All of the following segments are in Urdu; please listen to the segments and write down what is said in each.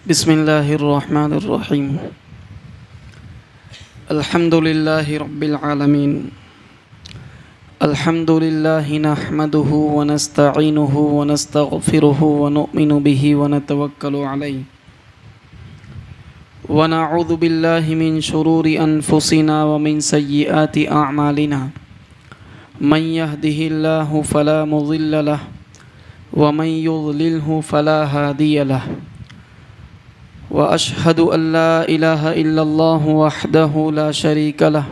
بسم اللہ الرحمن الرحیم الحمد للہ رب العالمین الحمد للہ نحمده ونستعینه ونستغفره ونؤمن به ونتوکل علیہ ونعوذ باللہ من شرور انفسنا ومن سیئات اعمالنا من يهده الله فلا مضل له ومن يضلله فلا هادي له وأشهد أن لا إله إلا الله وحده لا شريك له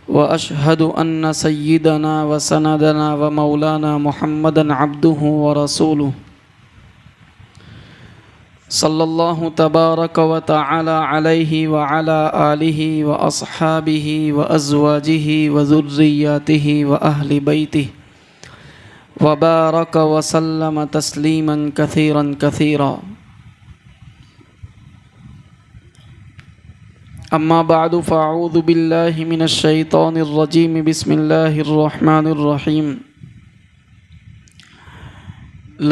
وأشهد أن سيدنا وسندنا ومولانا محمدا عبده ورسوله صلى الله تبارك وتعالى عليه وعلى آله وأصحابه وأزواجه وذرياته وأهل بيته وبارك وسلم تسليما كثيرا كثيرا. اما بعد فاعوذ باللہ من الشیطان الرجیم بسم اللہ الرحمن الرحیم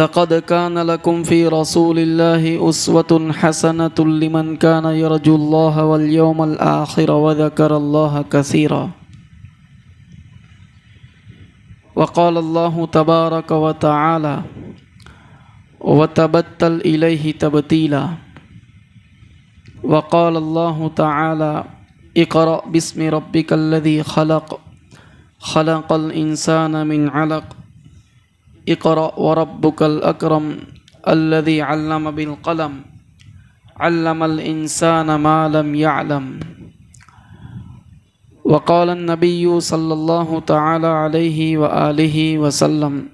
لقد كان لكم في رسول الله أسوة حسنة لمن كان يرجو الله واليوم الآخر وذكر الله كثيرا. وقال الله تبارك وتعالى وتبتل إليه تبتيلا. وقال الله تعالى اقرأ باسم ربك الذي خلق خلق الإنسان من علق اقرأ وربك الأكرم الذي علم بالقلم علم الإنسان ما لم يعلم. وقال النبي صلى الله تعالى عليه وآله وسلم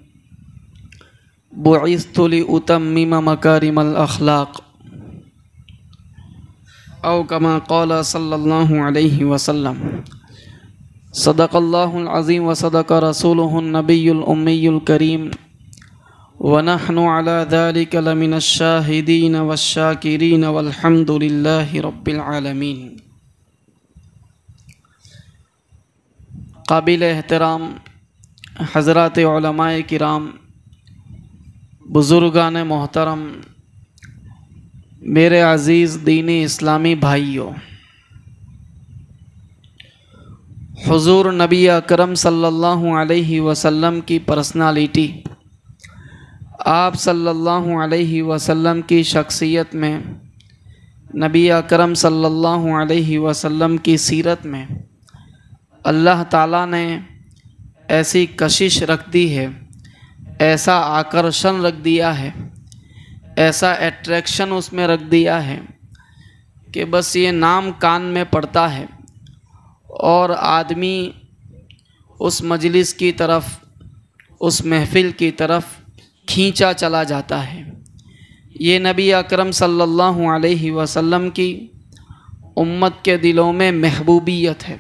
بعثت لأتمم مكارم الأخلاق او کما قال صلی اللہ علیہ وسلم. صدق اللہ العظیم وصدق رسوله النبی الامی الکریم ونحن على ذلك لمن الشاہدین والشاکرین والحمد للہ رب العالمین. قابل احترام حضرات علماء کرام، بزرگان محترم، میرے عزیز دینی اسلامی بھائیوں، حضور نبی اکرم صلی اللہ علیہ وسلم کی پرسنالٹی، آپ صلی اللہ علیہ وسلم کی شخصیت میں، نبی اکرم صلی اللہ علیہ وسلم کی سیرت میں اللہ تعالیٰ نے ایسی کشش رکھ دی ہے، ایسا آکرشن رکھ دیا ہے، ایسا اٹریکشن اس میں رکھ دیا ہے کہ بس یہ نام کان میں پڑتا ہے اور آدمی اس مجلس کی طرف، اس محفل کی طرف کھینچا چلا جاتا ہے. یہ نبی اکرم صلی اللہ علیہ وسلم کی امت کے دلوں میں محبوبیت ہے،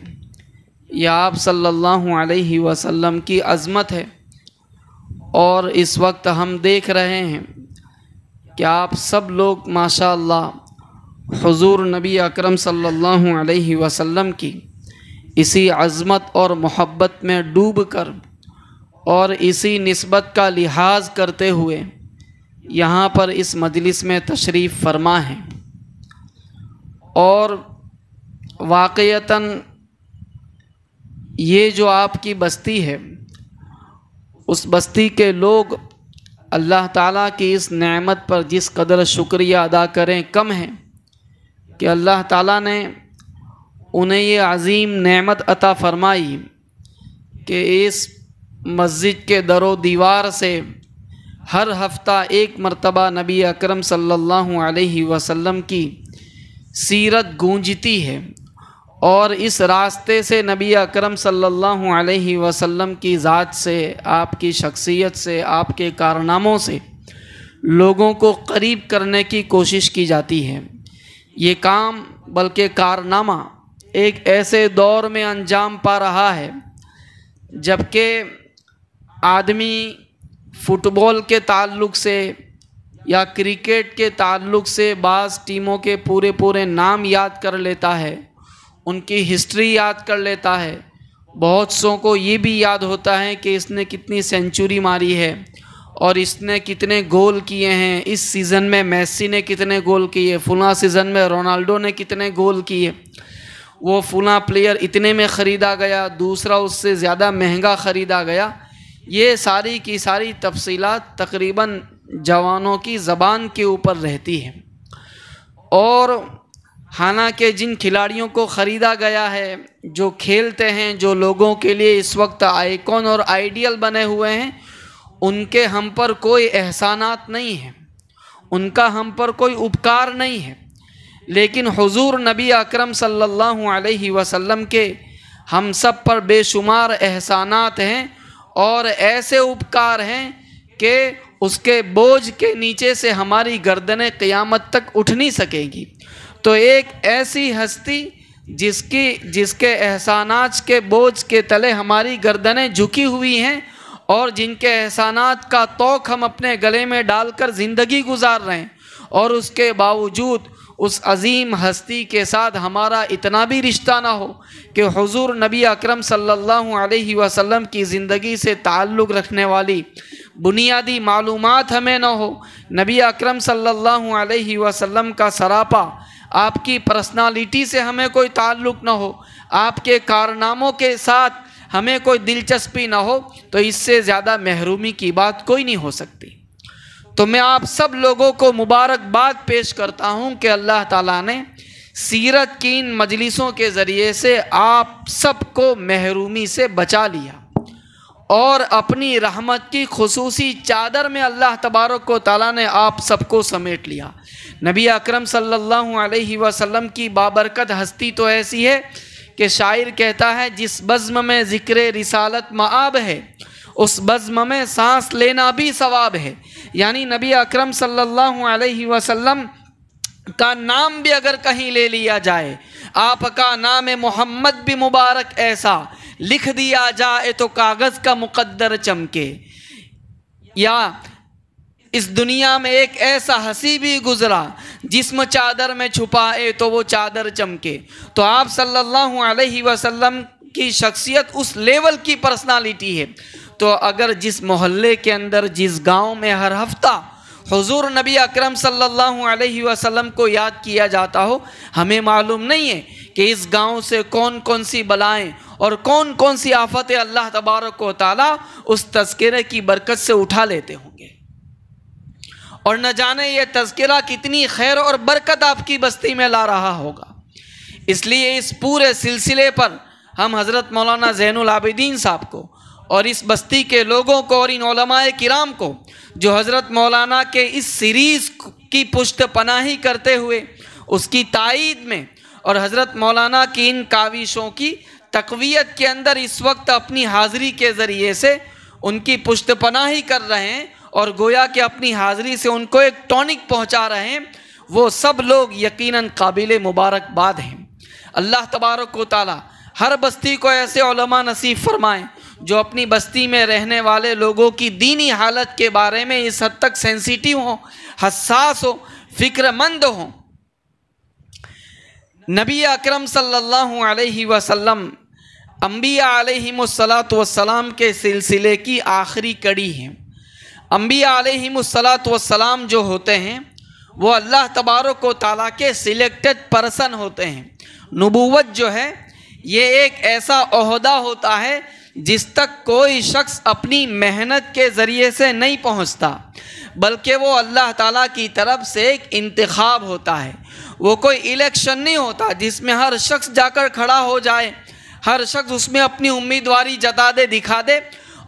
یہ آپ صلی اللہ علیہ وسلم کی عظمت ہے. اور اس وقت ہم دیکھ رہے ہیں کہ آپ سب لوگ ماشاء اللہ حضور نبی اکرم صلی اللہ علیہ وسلم کی اسی عظمت اور محبت میں ڈوب کر اور اسی نسبت کا لحاظ کرتے ہوئے یہاں پر اس مجلس میں تشریف فرما ہیں. اور واقعتاً یہ جو آپ کی بستی ہے، اس بستی کے لوگ اللہ تعالیٰ کی اس نعمت پر جس قدر شکریہ ادا کریں کم ہے کہ اللہ تعالیٰ نے انہیں یہ عظیم نعمت عطا فرمائی کہ اس مسجد کے در و دیوار سے ہر ہفتہ ایک مرتبہ نبی اکرم صلی اللہ علیہ وسلم کی سیرت گونجتی ہے، اور اس راستے سے نبی اکرم صلی اللہ علیہ وسلم کی ذات سے، آپ کی شخصیت سے، آپ کے کارناموں سے لوگوں کو قریب کرنے کی کوشش کی جاتی ہے. یہ کام بلکہ کارنامہ ایک ایسے دور میں انجام پا رہا ہے جبکہ آدمی فٹ بال کے تعلق سے یا کرکٹ کے تعلق سے بعض ٹیموں کے پورے نام یاد کر لیتا ہے، ان کی ہسٹری یاد کر لیتا ہے. بہت سوں کو یہ بھی یاد ہوتا ہے کہ اس نے کتنی سینچری ماری ہے اور اس نے کتنے گول کیے ہیں، اس سیزن میں میسی نے کتنے گول کیے، فلاں سیزن میں رونالڈو نے کتنے گول کیے، وہ فلاں پلیئر اتنے میں خریدا گیا، دوسرا اس سے زیادہ مہنگا خریدا گیا، یہ ساری کی ساری تفصیلات تقریباً جوانوں کی زبان کے اوپر رہتی ہے۔ اور حالانکہ جن کھلاڑیوں کو خریدا گیا ہے، جو کھیلتے ہیں، جو لوگوں کے لیے اس وقت آئیکن اور آئیڈیل بنے ہوئے ہیں، ان کے ہم پر کوئی احسانات نہیں ہیں، ان کا ہم پر کوئی اپکار نہیں ہے، لیکن حضور نبی اکرم صلی اللہ علیہ وسلم کے ہم سب پر بے شمار احسانات ہیں، اور ایسے اپکار ہیں کہ اس کے بوجھ کے نیچے سے ہماری گردنیں قیامت تک اٹھ نہیں سکے گی۔ تو ایک ایسی ہستی جس کے احسانات کے بوجھ کے تلے ہماری گردنیں جھکی ہوئی ہیں، اور جن کے احسانات کا طوق ہم اپنے گلے میں ڈال کر زندگی گزار رہے ہیں، اور اس کے باوجود اس عظیم ہستی کے ساتھ ہمارا اتنا بھی رشتہ نہ ہو کہ حضور نبی اکرم صلی اللہ علیہ وسلم کی زندگی سے تعلق رکھنے والی بنیادی معلومات ہمیں نہ ہو، نبی اکرم صلی اللہ علیہ وسلم کا سراپا، آپ کی پرسنالٹی سے ہمیں کوئی تعلق نہ ہو، آپ کے کارناموں کے ساتھ ہمیں کوئی دلچسپی نہ ہو، تو اس سے زیادہ محرومی کی بات کوئی نہیں ہو سکتی۔ تو میں آپ سب لوگوں کو مبارکباد پیش کرتا ہوں کہ اللہ تعالیٰ نے سیرت کی ان مجلسوں کے ذریعے سے آپ سب کو محرومی سے بچا لیا، اور اپنی رحمت کی خصوصی چادر میں اللہ تبارک و تعالیٰ نے آپ سب کو سمیٹ لیا۔ نبی اکرم صلی اللہ علیہ وسلم کی بابرکت ہستی تو ایسی ہے کہ شاعر کہتا ہے، جس بزم میں ذکر رسالت مآب ہے، اس بزم میں سانس لینا بھی ثواب ہے۔ یعنی نبی اکرم صلی اللہ علیہ وسلم کا نام بھی اگر کہیں لے لیا جائے، آپ کا نام محمد بھی مبارک ایسا لکھ دیا جائے تو کاغذ کا مقدر چمکے، یا اس دنیا میں ایک ایسا ہنسی بھی گزرا جسم چادر میں چھپائے تو وہ چادر چمکے۔ تو آپ صلی اللہ علیہ وسلم کی شخصیت اس لیول کی پرسنالٹی ہے، تو اگر جس محلے کے اندر، جس گاؤں میں ہر ہفتہ حضور نبی اکرم صلی اللہ علیہ وسلم کو یاد کیا جاتا ہو، ہمیں معلوم نہیں ہے کہ اس گاؤں سے کون کون سی بلائیں اور کون کون سی آفتیں اللہ تبارک و تعالیٰ اس تذکرے کی برکت سے اٹھا لیتے ہوں گے، اور نہ جانے یہ تذکرہ کتنی خیر اور برکت آپ کی بستی میں لا رہا ہوگا۔ اس لیے اس پورے سلسلے پر ہم حضرت مولانا زین العابدین صاحب کو اور اس بستی کے لوگوں کو اور ان علماء کرام کو جو حضرت مولانا کے اس سیریز کی پشت پناہی کرتے ہوئے اس کی تائید میں اور حضرت مولانا کی ان کاوشوں کی تقویت کے اندر اس وقت اپنی حاضری کے ذریعے سے ان کی پشت پناہی کر رہے ہیں، اور گویا کہ اپنی حاضری سے ان کو ایک ٹونک پہنچا رہے ہیں، وہ سب لوگ یقیناً قابل مبارکباد ہیں۔ اللہ تبارک و تعالی ہر بستی کو ایسے علماء نصیب فرمائیں جو اپنی بستی میں رہنے والے لوگوں کی دینی حالت کے بارے میں اس حد تک سینسیٹیو ہوں، حساس ہوں، فکر مند ہوں۔ نبی اکرم صلی اللہ علیہ وسلم انبیاء علیہم الصلاۃ کے سلسلے کی آخری کڑی ہیں۔ انبیاء علیہم الصلاۃ جو ہوتے ہیں وہ اللہ تبارک و تعالیٰ کے سلیکٹڈ پرسن ہوتے ہیں۔ نبوت جو ہے یہ ایک ایسا عہدہ ہوتا ہے جس تک کوئی شخص اپنی محنت کے ذریعے سے نہیں پہنچتا، بلکہ وہ اللہ تعالیٰ کی طرف سے ایک انتخاب ہوتا ہے۔ وہ کوئی الیکشن نہیں ہوتا جس میں ہر شخص جا کر کھڑا ہو جائے، ہر شخص اس میں اپنی امیدواری جتا دے، دکھا دے،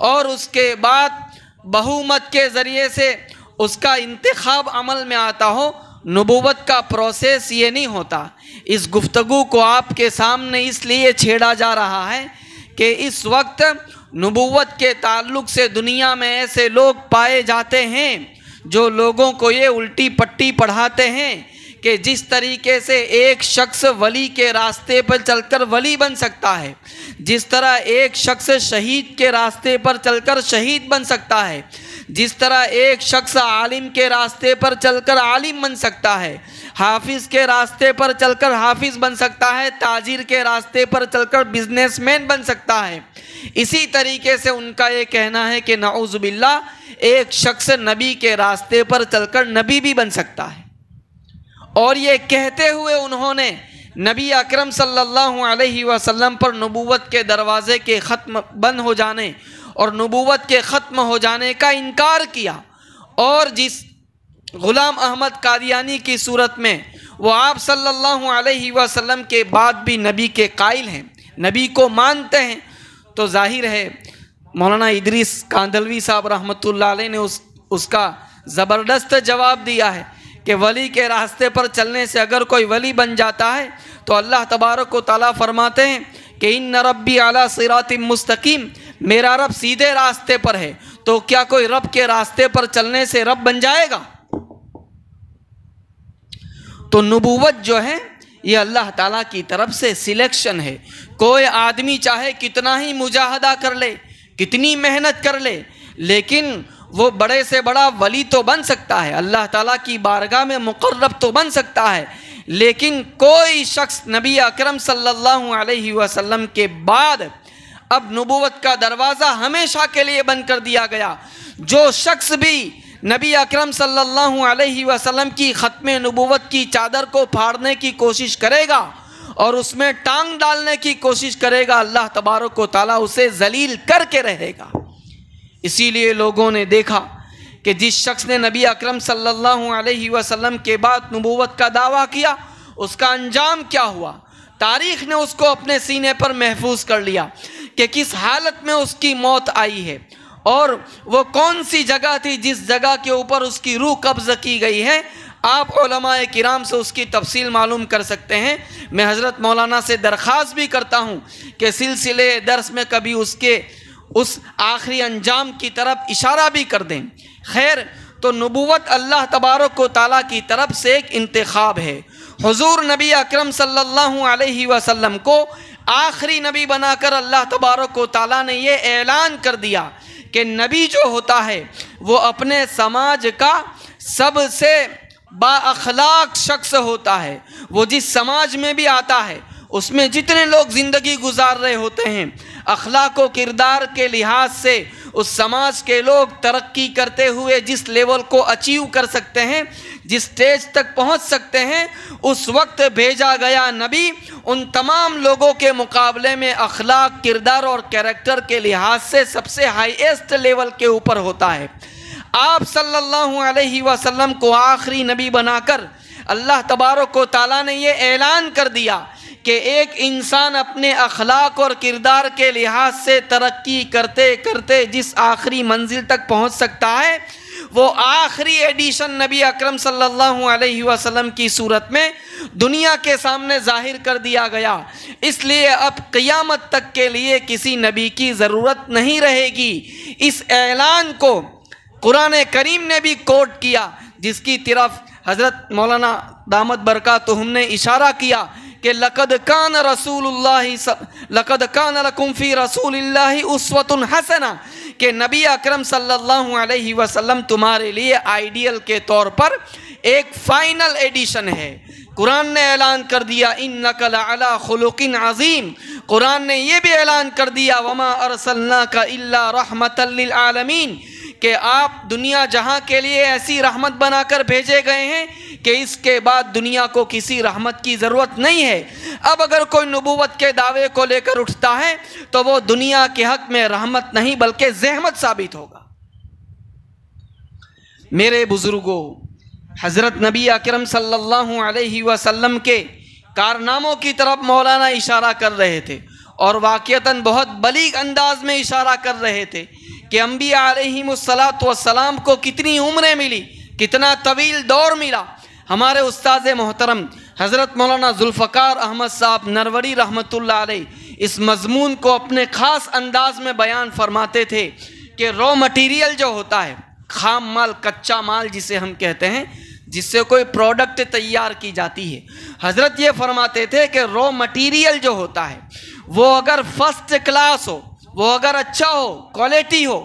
اور اس کے بعد بہومت کے ذریعے سے اس کا انتخاب عمل میں آتا ہو۔ نبوت کا پروسیس یہ نہیں ہوتا۔ اس گفتگو کو آپ کے سامنے اس لیے چھیڑا جا رہا ہے کہ اس وقت نبوت کے تعلق سے دنیا میں ایسے لوگ پائے جاتے ہیں جو لوگوں کو یہ الٹی پٹی پڑھاتے ہیں کہ جس طریقے سے ایک شخص ولی کے راستے پر چل کر ولی بن سکتا ہے، جس طرح ایک شخص شہید کے راستے پر چل کر شہید بن سکتا ہے، جس طرح ایک شخص عالم کے راستے پر چل کر عالم بن سکتا ہے، حافظ کے راستے پر چل کر حافظ بن سکتا ہے، تاجر کے راستے پر چل کر بزنس مین بن سکتا ہے، اسی طریقے سے ان کا یہ کہنا ہے کہ نعوذ باللہ ایک شخص نبی کے راستے پر چل کر نبی بھی بن سکتا ہے۔ اور یہ کہتے ہوئے انہوں نے نبی اکرم صلی اللہ علیہ وسلم پر نبوت کے دروازے کے ختم بند ہو جانے اور نبوت کے ختم ہو جانے کا انکار کیا، اور جس غلام احمد قادیانی کی صورت میں وہ آپ صلی اللہ علیہ وسلم کے بعد بھی نبی کے قائل ہیں، نبی کو مانتے ہیں، تو ظاہر ہے مولانا ادریس کاندھلوی صاحب رحمۃ اللہ علیہ نے اس کا زبردست جواب دیا ہے کہ ولی کے راستے پر چلنے سے اگر کوئی ولی بن جاتا ہے تو اللہ تبارک و تعالیٰ فرماتے ہیں کہ ان ربی علی صراط مستقیم، میرا رب سیدھے راستے پر ہے، تو کیا کوئی رب کے راستے پر چلنے سے رب بن جائے گا؟ تو نبوت جو ہے یہ اللہ تعالیٰ کی طرف سے سلیکشن ہے۔ کوئی آدمی چاہے کتنا ہی مجاہدہ کر لے، کتنی محنت کر لے، لیکن وہ بڑے سے بڑا ولی تو بن سکتا ہے، اللہ تعالیٰ کی بارگاہ میں مقرب تو بن سکتا ہے، لیکن کوئی شخص نبی اکرم صلی اللہ علیہ وسلم کے بعد اب نبوت کا دروازہ ہمیشہ کے لیے بند کر دیا گیا۔ جو شخص بھی نبی اکرم صلی اللہ علیہ وسلم کی ختم نبوت کی چادر کو پھاڑنے کی کوشش کرے گا اور اس میں ٹانگ ڈالنے کی کوشش کرے گا، اللہ تبارک و تعالیٰ اسے ذلیل کر کے رہے گا۔ اسی لیے لوگوں نے دیکھا کہ جس شخص نے نبی اکرم صلی اللہ علیہ وسلم کے بعد نبوت کا دعویٰ کیا، اس کا انجام کیا ہوا؟ تاریخ نے اس کو اپنے سینے پر محفوظ کر لیا کہ کس حالت میں اس کی موت آئی ہے، اور وہ کون سی جگہ تھی جس جگہ کے اوپر اس کی روح قبض کی گئی ہے۔ آپ علماء کرام سے اس کی تفصیل معلوم کر سکتے ہیں۔ میں حضرت مولانا سے درخواست بھی کرتا ہوں کہ سلسلے درس میں کبھی اس آخری انجام کی طرف اشارہ بھی کر دیں۔ خیر، تو نبوت اللہ تبارک و تعالیٰ کی طرف سے ایک انتخاب ہے۔ حضور نبی اکرم صلی اللہ علیہ وسلم کو آخری نبی بنا کر اللہ تبارک و تعالیٰ نے یہ اعلان کر دیا کہ نبی جو ہوتا ہے وہ اپنے سماج کا سب سے با اخلاق شخص ہوتا ہے۔ وہ جس سماج میں بھی آتا ہے اس میں جتنے لوگ زندگی گزار رہے ہوتے ہیں، اخلاق و کردار کے لحاظ سے اس سماج کے لوگ ترقی کرتے ہوئے جس لیول کو اچیو کر سکتے ہیں، جس سٹیج تک پہنچ سکتے ہیں، اس وقت بھیجا گیا نبی ان تمام لوگوں کے مقابلے میں اخلاق، کردار اور کیریکٹر کے لحاظ سے سب سے ہائیسٹ لیول کے اوپر ہوتا ہے۔ آپ صلی اللہ علیہ وسلم کو آخری نبی بنا کر اللہ تبارک و تعالیٰ نے یہ اعلان کر دیا کہ ایک انسان اپنے اخلاق اور کردار کے لحاظ سے ترقی کرتے کرتے جس آخری منزل تک پہنچ سکتا ہے، وہ آخری ایڈیشن نبی اکرم صلی اللہ علیہ وسلم کی صورت میں دنیا کے سامنے ظاہر کر دیا گیا۔ اس لیے اب قیامت تک کے لیے کسی نبی کی ضرورت نہیں رہے گی۔ اس اعلان کو قرآن کریم نے بھی کوٹ کیا، جس کی طرف حضرت مولانا دامت برکاتہم نے اشارہ کیا کہ لقد کان لکم فی رسول اللہ اسوۃ حسنہ، کہ نبی اکرم صلی اللہ علیہ وسلم تمہارے لیے آئیڈیل کے طور پر ایک فائنل ایڈیشن ہے۔ قرآن نے اعلان کر دیا انک لعلی خلق عظیم، قرآن نے یہ بھی اعلان کر دیا وما ارسلناک الا رحمتا للعالمین، کہ آپ دنیا جہاں کے لیے ایسی رحمت بنا کر بھیجے گئے ہیں کہ اس کے بعد دنیا کو کسی رحمت کی ضرورت نہیں ہے۔ اب اگر کوئی نبوت کے دعوے کو لے کر اٹھتا ہے تو وہ دنیا کے حق میں رحمت نہیں بلکہ زحمت ثابت ہوگا۔ میرے بزرگوں، حضرت نبی اکرم صلی اللہ علیہ وسلم کے کارناموں کی طرف مولانا اشارہ کر رہے تھے، اور واقعتاً بہت بلیغ انداز میں اشارہ کر رہے تھے کہ انبیاء علیہم الصلاۃ کو کتنی عمریں ملی، کتنا طویل دور ملا۔ ہمارے استاد محترم حضرت مولانا ذوالفقار احمد صاحب نروری رحمۃ اللہ علیہ اس مضمون کو اپنے خاص انداز میں بیان فرماتے تھے کہ رو مٹیریل جو ہوتا ہے، خام مال، کچا مال جسے ہم کہتے ہیں، جس سے کوئی پروڈکٹ تیار کی جاتی ہے، حضرت یہ فرماتے تھے کہ رو مٹیریل جو ہوتا ہے وہ اگر فرسٹ کلاس ہو، وہ اگر اچھا ہو، کوالٹی ہو،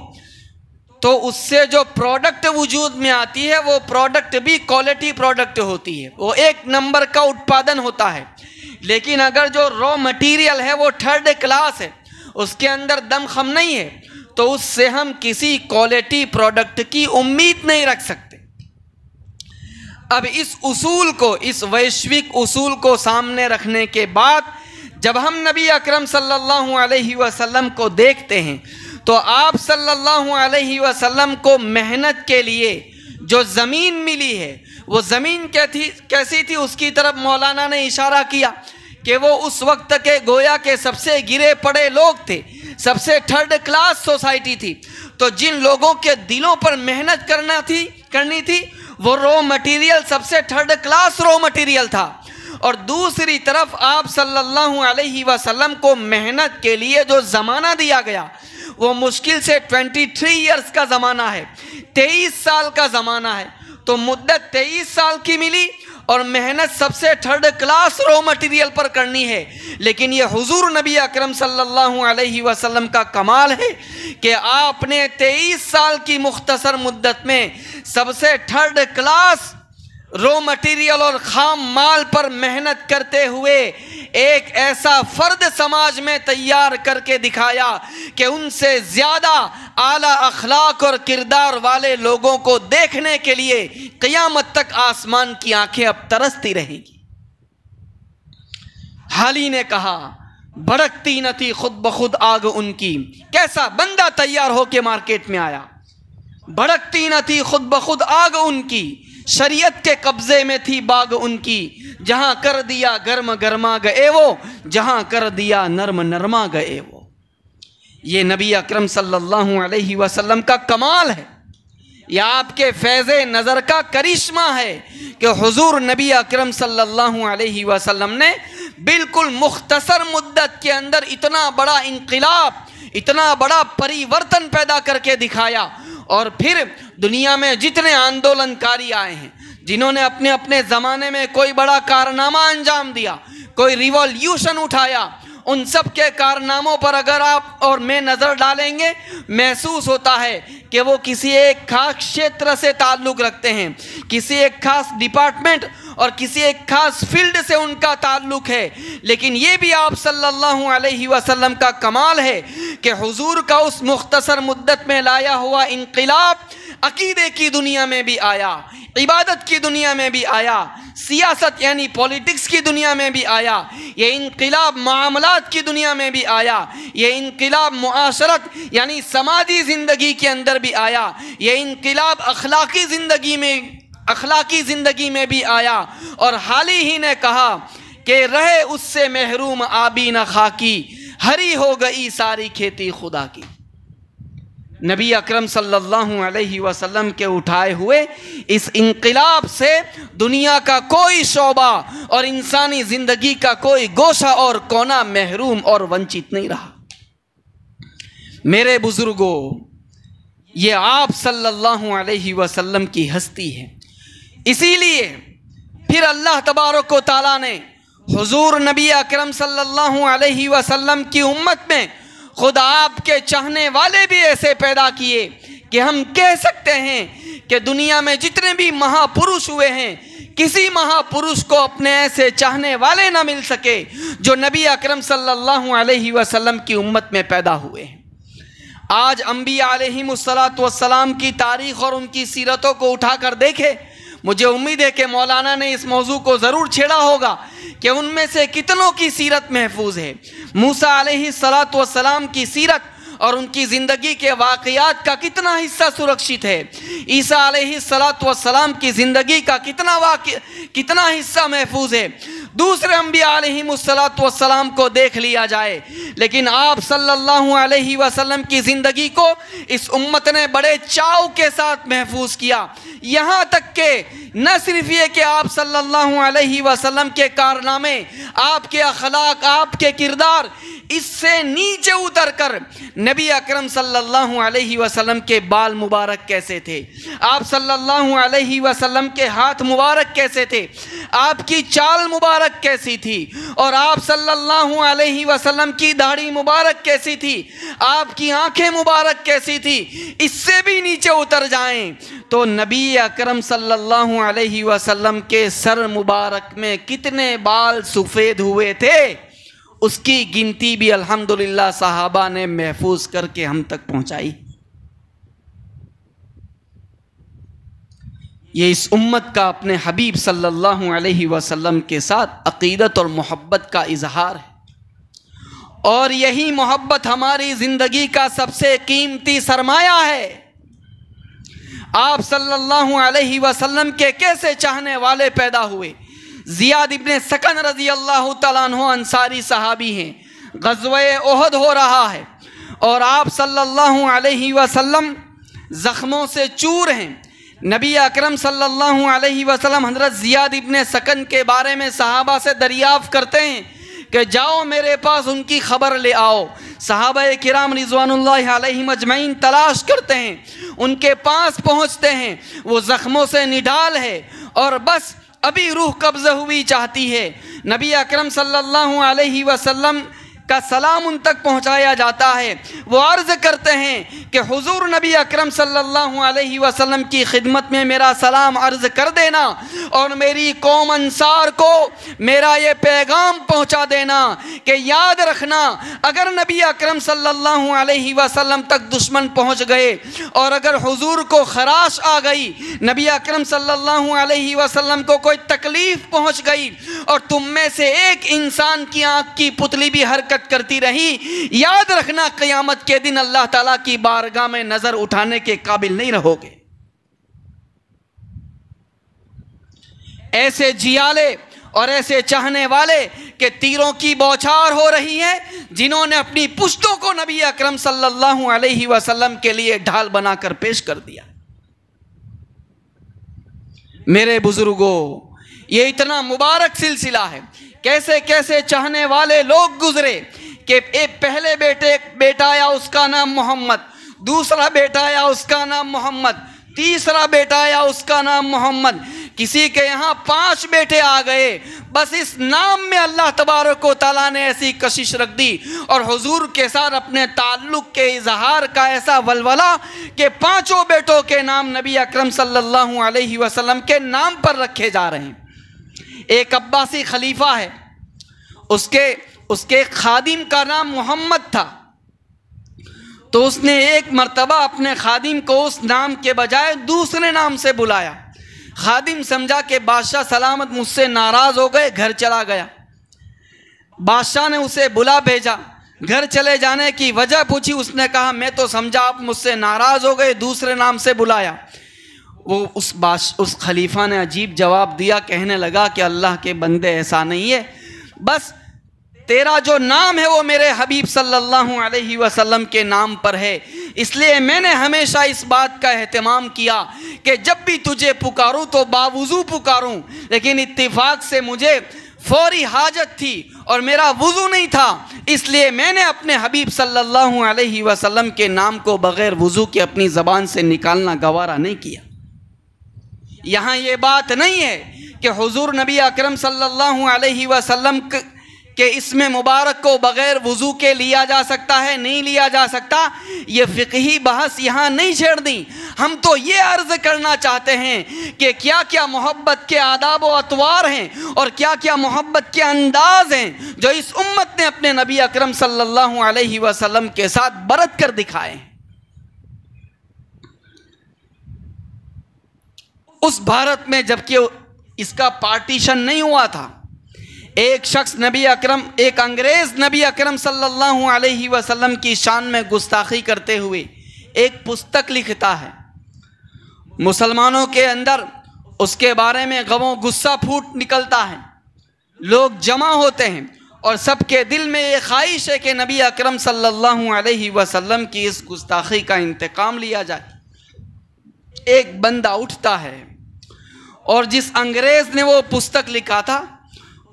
تو اس سے جو پروڈکٹ وجود میں آتی ہے وہ پروڈکٹ بھی کوالٹی پروڈکٹ ہوتی ہے، وہ ایک نمبر کا اتپادن ہوتا ہے۔ لیکن اگر جو رو مٹیریل ہے وہ تھرڈ کلاس ہے، اس کے اندر دم خم نہیں ہے، تو اس سے ہم کسی کوالٹی پروڈکٹ کی امید نہیں رکھ سکتے۔ اب اس اصول کو، اس ویشوک اصول کو سامنے رکھنے کے بعد جب ہم نبی اکرم صلی اللہ علیہ وسلم کو دیکھتے ہیں تو آپ صلی اللہ علیہ وسلم کو محنت کے لیے جو زمین ملی ہے وہ زمین کیسی تھی، اس کی طرف مولانا نے اشارہ کیا کہ وہ اس وقت کے گویا کے سب سے گرے پڑے لوگ تھے، سب سے تھرڈ کلاس سوسائٹی تھی۔ تو جن لوگوں کے دلوں پر محنت کرنی تھی وہ رو مٹیریل سب سے تھرڈ کلاس رو مٹیریل تھا، اور دوسری طرف آپ صلی اللہ علیہ وسلم کو محنت کے لیے جو زمانہ دیا گیا وہ مشکل سے 23 ایئرز کا زمانہ ہے، 23 سال کا زمانہ ہے۔ تو مدت 23 سال کی ملی اور محنت سب سے تھرڈ کلاس رو مٹیریل پر کرنی ہے، لیکن یہ حضور نبی اکرم صلی اللہ علیہ وسلم کا کمال ہے کہ آپ نے 23 سال کی مختصر مدت میں سب سے تھرڈ کلاس رو مٹیریل اور خام مال پر محنت کرتے ہوئے ایک ایسا فرد سماج میں تیار کر کے دکھایا کہ ان سے زیادہ اعلیٰ اخلاق اور کردار والے لوگوں کو دیکھنے کے لیے قیامت تک آسمان کی آنکھیں اب ترستی رہیں گی۔ حالی نے کہا بھڑکتی نہ تھی خود بخود آگ ان کی، کیسا بندہ تیار ہو کے مارکیٹ میں آیا، بھڑکتی نہ تھی خود بخود آگ ان کی، شریعت کے قبضے میں تھی باغ ان کی، جہاں کر دیا گرم گرما گئے وہ، جہاں کر دیا نرم نرما گئے وہ۔ یہ نبی اکرم صلی اللہ علیہ وسلم کا کمال ہے، یہ آپ کے فیض نظر کا کرشمہ ہے کہ حضور نبی اکرم صلی اللہ علیہ وسلم نے بالکل مختصر مدت کے اندر اتنا بڑا انقلاب، اتنا بڑا پریورتن پیدا کر کے دکھایا۔ اور پھر دنیا میں جتنے آندولن کاری آئے ہیں، جنہوں نے اپنے اپنے زمانے میں کوئی بڑا کارنامہ انجام دیا، کوئی ریولیوشن اٹھایا، ان سب کے کارناموں پر اگر آپ اور میں نظر ڈالیں گے محسوس ہوتا ہے کہ وہ کسی ایک خاص شیتر سے تعلق رکھتے ہیں، کسی ایک خاص ڈپارٹمنٹ اور کسی ایک خاص فیلڈ سے ان کا تعلق ہے۔ لیکن یہ بھی آپ صلی اللہ علیہ وسلم کا کمال ہے کہ حضور کا اس مختصر مدت میں لایا ہوا انقلاب عقیدے کی دنیا میں بھی آیا، عبادت کی دنیا میں بھی آیا، سیاست یعنی پولیٹکس کی دنیا میں بھی آیا، یہ انقلاب معاملات کی دنیا میں بھی آیا، یہ انقلاب معاشرت یعنی سماجی زندگی کے اندر بھی آیا، یہ انقلاب اخلاقی زندگی میں بھی آیا۔ اور حالی ہی نے کہا کہ رہے اس سے محروم آبی نہ خاکی، ہری ہو گئی ساری کھیتی خدا کی۔ نبی اکرم صلی اللہ علیہ وسلم کے اٹھائے ہوئے اس انقلاب سے دنیا کا کوئی شعبہ اور انسانی زندگی کا کوئی گوشہ اور کونا محروم اور ونچت نہیں رہا۔ میرے بزرگوں، یہ آپ صلی اللہ علیہ وسلم کی ہستی ہے، اسی لیے پھر اللہ تبارک و تعالیٰ نے حضور نبی اکرم صلی اللہ علیہ وسلم کی امت میں خود آپ کے چاہنے والے بھی ایسے پیدا کیے کہ ہم کہہ سکتے ہیں کہ دنیا میں جتنے بھی مہا پروش ہوئے ہیں، کسی مہا پروش کو اپنے ایسے چاہنے والے نہ مل سکے جو نبی اکرم صلی اللہ علیہ وسلم کی امت میں پیدا ہوئے ہیں۔ آج انبیاء علیہم السلام کی تاریخ اور ان کی سیرتوں کو اٹھا کر دیکھے، مجھے امید ہے کہ مولانا نے اس موضوع کو ضرور چھیڑا ہوگا کہ ان میں سے کتنوں کی سیرت محفوظ ہے۔ موسیٰ علیہ السلام کی سیرت اور ان کی زندگی کے واقعات کا کتنا حصہ سرکشت ہے، عیسیٰ علیہ السلام کی زندگی کا کتنا حصہ محفوظ ہے، دوسرے انبیاء علیہم السلام کو دیکھ لیا جائے، لیکن آپ صلی اللہ علیہ وسلم کی زندگی کو اس امت نے بڑے چاؤ کے ساتھ محفوظ کیا، یہاں تک کہ نہ صرف یہ کہ آپ صلی اللہ علیہ وسلم کے کارنامے، آپ کے اخلاق، آپ کے کردار، اس سے نیچے اتر کر نبی اکرم صلی اللہ علیہ وسلم کے بال مبارک کیسے تھے، آپ صلی اللہ علیہ وسلم کے ہاتھ مبارک کیسے تھے، آپ کی چال مبارک کیسی تھی، اور آپ صلی اللہ علیہ وسلم کی داڑھی مبارک کیسی تھی، آپ کی آنکھیں مبارک کیسی تھی، اس سے بھی نیچے اتر جائیں تو نبی اکرم صلی اللہ علیہ وسلم کے سر مبارک میں کتنے بال سفید ہوئے تھے، اس کی گنتی بھی الحمدللہ صحابہ نے محفوظ کر کے ہم تک پہنچائی۔ یہ اس امت کا اپنے حبیب صلی اللہ علیہ وسلم کے ساتھ عقیدت اور محبت کا اظہار ہے، اور یہی محبت ہماری زندگی کا سب سے قیمتی سرمایہ ہے۔ آپ صلی اللہ علیہ وسلم کے کیسے چاہنے والے پیدا ہوئے؟ زیاد ابن سکن رضی اللہ تعالیٰ عنہ انصاری صحابی ہیں، غزوہ احد ہو رہا ہے اور آپ صلی اللہ علیہ وسلم زخموں سے چور ہیں۔ نبی اکرم صلی اللہ علیہ وسلم حضرت زیاد ابن سکن کے بارے میں صحابہ سے دریافت کرتے ہیں کہ جاؤ میرے پاس ان کی خبر لے آؤ۔ صحابہ کرام رضوان اللہ علیہم اجمعین تلاش کرتے ہیں، ان کے پاس پہنچتے ہیں، وہ زخموں سے نڈال ہے اور بس ابھی روح قبض ہوئی چاہتی ہے۔ نبی اکرم صلی اللہ علیہ وسلم کا سلام ان تک پہنچایا جاتا ہے۔ وہ عرض کرتے ہیں کہ حضور نبی اکرم صلی اللہ علیہ وسلم کی خدمت میں میرا سلام عرض کر دینا اور میری قوم انصار کو میرا یہ پیغام پہنچا دینا کہ یاد رکھنا اگر نبی اکرم صلی اللہ علیہ وسلم تک دشمن پہنچ گئے اور اگر حضور کو خراش آ گئی، نبی اکرم صلی اللہ علیہ وسلم کو کوئی تکلیف پہنچ گئی اور تم میں سے ایک انسان کی آنکھ کی پتلی بھی حرکت کرتی رہی، یاد رکھنا قیامت کے دن اللہ تعالیٰ کی بارگاہ میں نظر اٹھانے کے قابل نہیں رہو گے۔ ایسے جیالے اور ایسے چاہنے والے کہ تیروں کی بوچھار ہو رہی ہے، جنہوں نے اپنی پشتوں کو نبی اکرم صلی اللہ علیہ وسلم کے لیے ڈھال بنا کر پیش کر دیا۔ میرے بزرگوں، یہ اتنا مبارک سلسلہ ہے، کیسے کیسے چاہنے والے لوگ گزرے کہ ایک پہلے بیٹا آیا اس کا نام محمد، دوسرا بیٹا آیا اس کا نام محمد، تیسرا بیٹا آیا اس کا نام محمد، کسی کے یہاں 5 بیٹے آ گئے۔ بس اس نام میں اللہ تبارک و تعالیٰ نے ایسی کشش رکھ دی اور حضور کے ساتھ اپنے تعلق کے اظہار کا ایسا ولولہ کہ 5 بیٹوں کے نام نبی اکرم صلی اللہ علیہ وسلم کے نام پر رکھے جا رہے ہیں۔ ایک عباسی خلیفہ ہے، اس کے خادم کا نام محمد تھا، تو اس نے ایک مرتبہ اپنے خادم کو اس نام کے بجائے دوسرے نام سے بلایا۔ خادم سمجھا کہ بادشاہ سلامت مجھ سے ناراض ہو گئے، گھر چلا گیا۔ بادشاہ نے اسے بلا بھیجا، گھر چلے جانے کی وجہ پوچھی، اس نے کہا میں تو سمجھا آپ مجھ سے ناراض ہو گئے، دوسرے نام سے بلایا۔ وہ اس خلیفہ نے عجیب جواب دیا، کہنے لگا کہ اللہ کے بندے ایسا نہیں ہے، بس تیرا جو نام ہے وہ میرے حبیب صلی اللہ علیہ وسلم کے نام پر ہے، اس لیے میں نے ہمیشہ اس بات کا اہتمام کیا کہ جب بھی تجھے پکاروں تو باوضو پکاروں، لیکن اتفاق سے مجھے فوری حاجت تھی اور میرا وضو نہیں تھا، اس لیے میں نے اپنے حبیب صلی اللہ علیہ وسلم کے نام کو بغیر وضو کے اپنی زبان سے نکالنا گوارا نہیں کیا۔ یہاں یہ بات نہیں ہے کہ حضور نبی اکرم صلی اللہ علیہ وسلم کہ اسم مبارک کو بغیر وضو کے لیا جا سکتا ہے، نہیں لیا جا سکتا، یہ فقہی بحث یہاں نہیں چھیڑ دیں۔ ہم تو یہ عرض کرنا چاہتے ہیں کہ کیا کیا محبت کے آداب و اطوار ہیں اور کیا کیا محبت کے انداز ہیں جو اس امت نے اپنے نبی اکرم صلی اللہ علیہ وسلم کے ساتھ برت کر دکھائے۔ اس بھارت میں جبکہ اس کا پارٹیشن نہیں ہوا تھا، ایک انگریز نبی اکرم صلی اللہ علیہ وسلم کی شان میں گستاخی کرتے ہوئے ایک پستک لکھتا ہے۔ مسلمانوں کے اندر اس کے بارے میں غم و غصہ پھوٹ نکلتا ہے، لوگ جمع ہوتے ہیں اور سب کے دل میں یہ خواہش ہے کہ نبی اکرم صلی اللہ علیہ وسلم کی اس گستاخی کا انتقام لیا جائے۔ ایک بندہ اٹھتا ہے اور جس انگریز نے وہ پستک لکھا تھا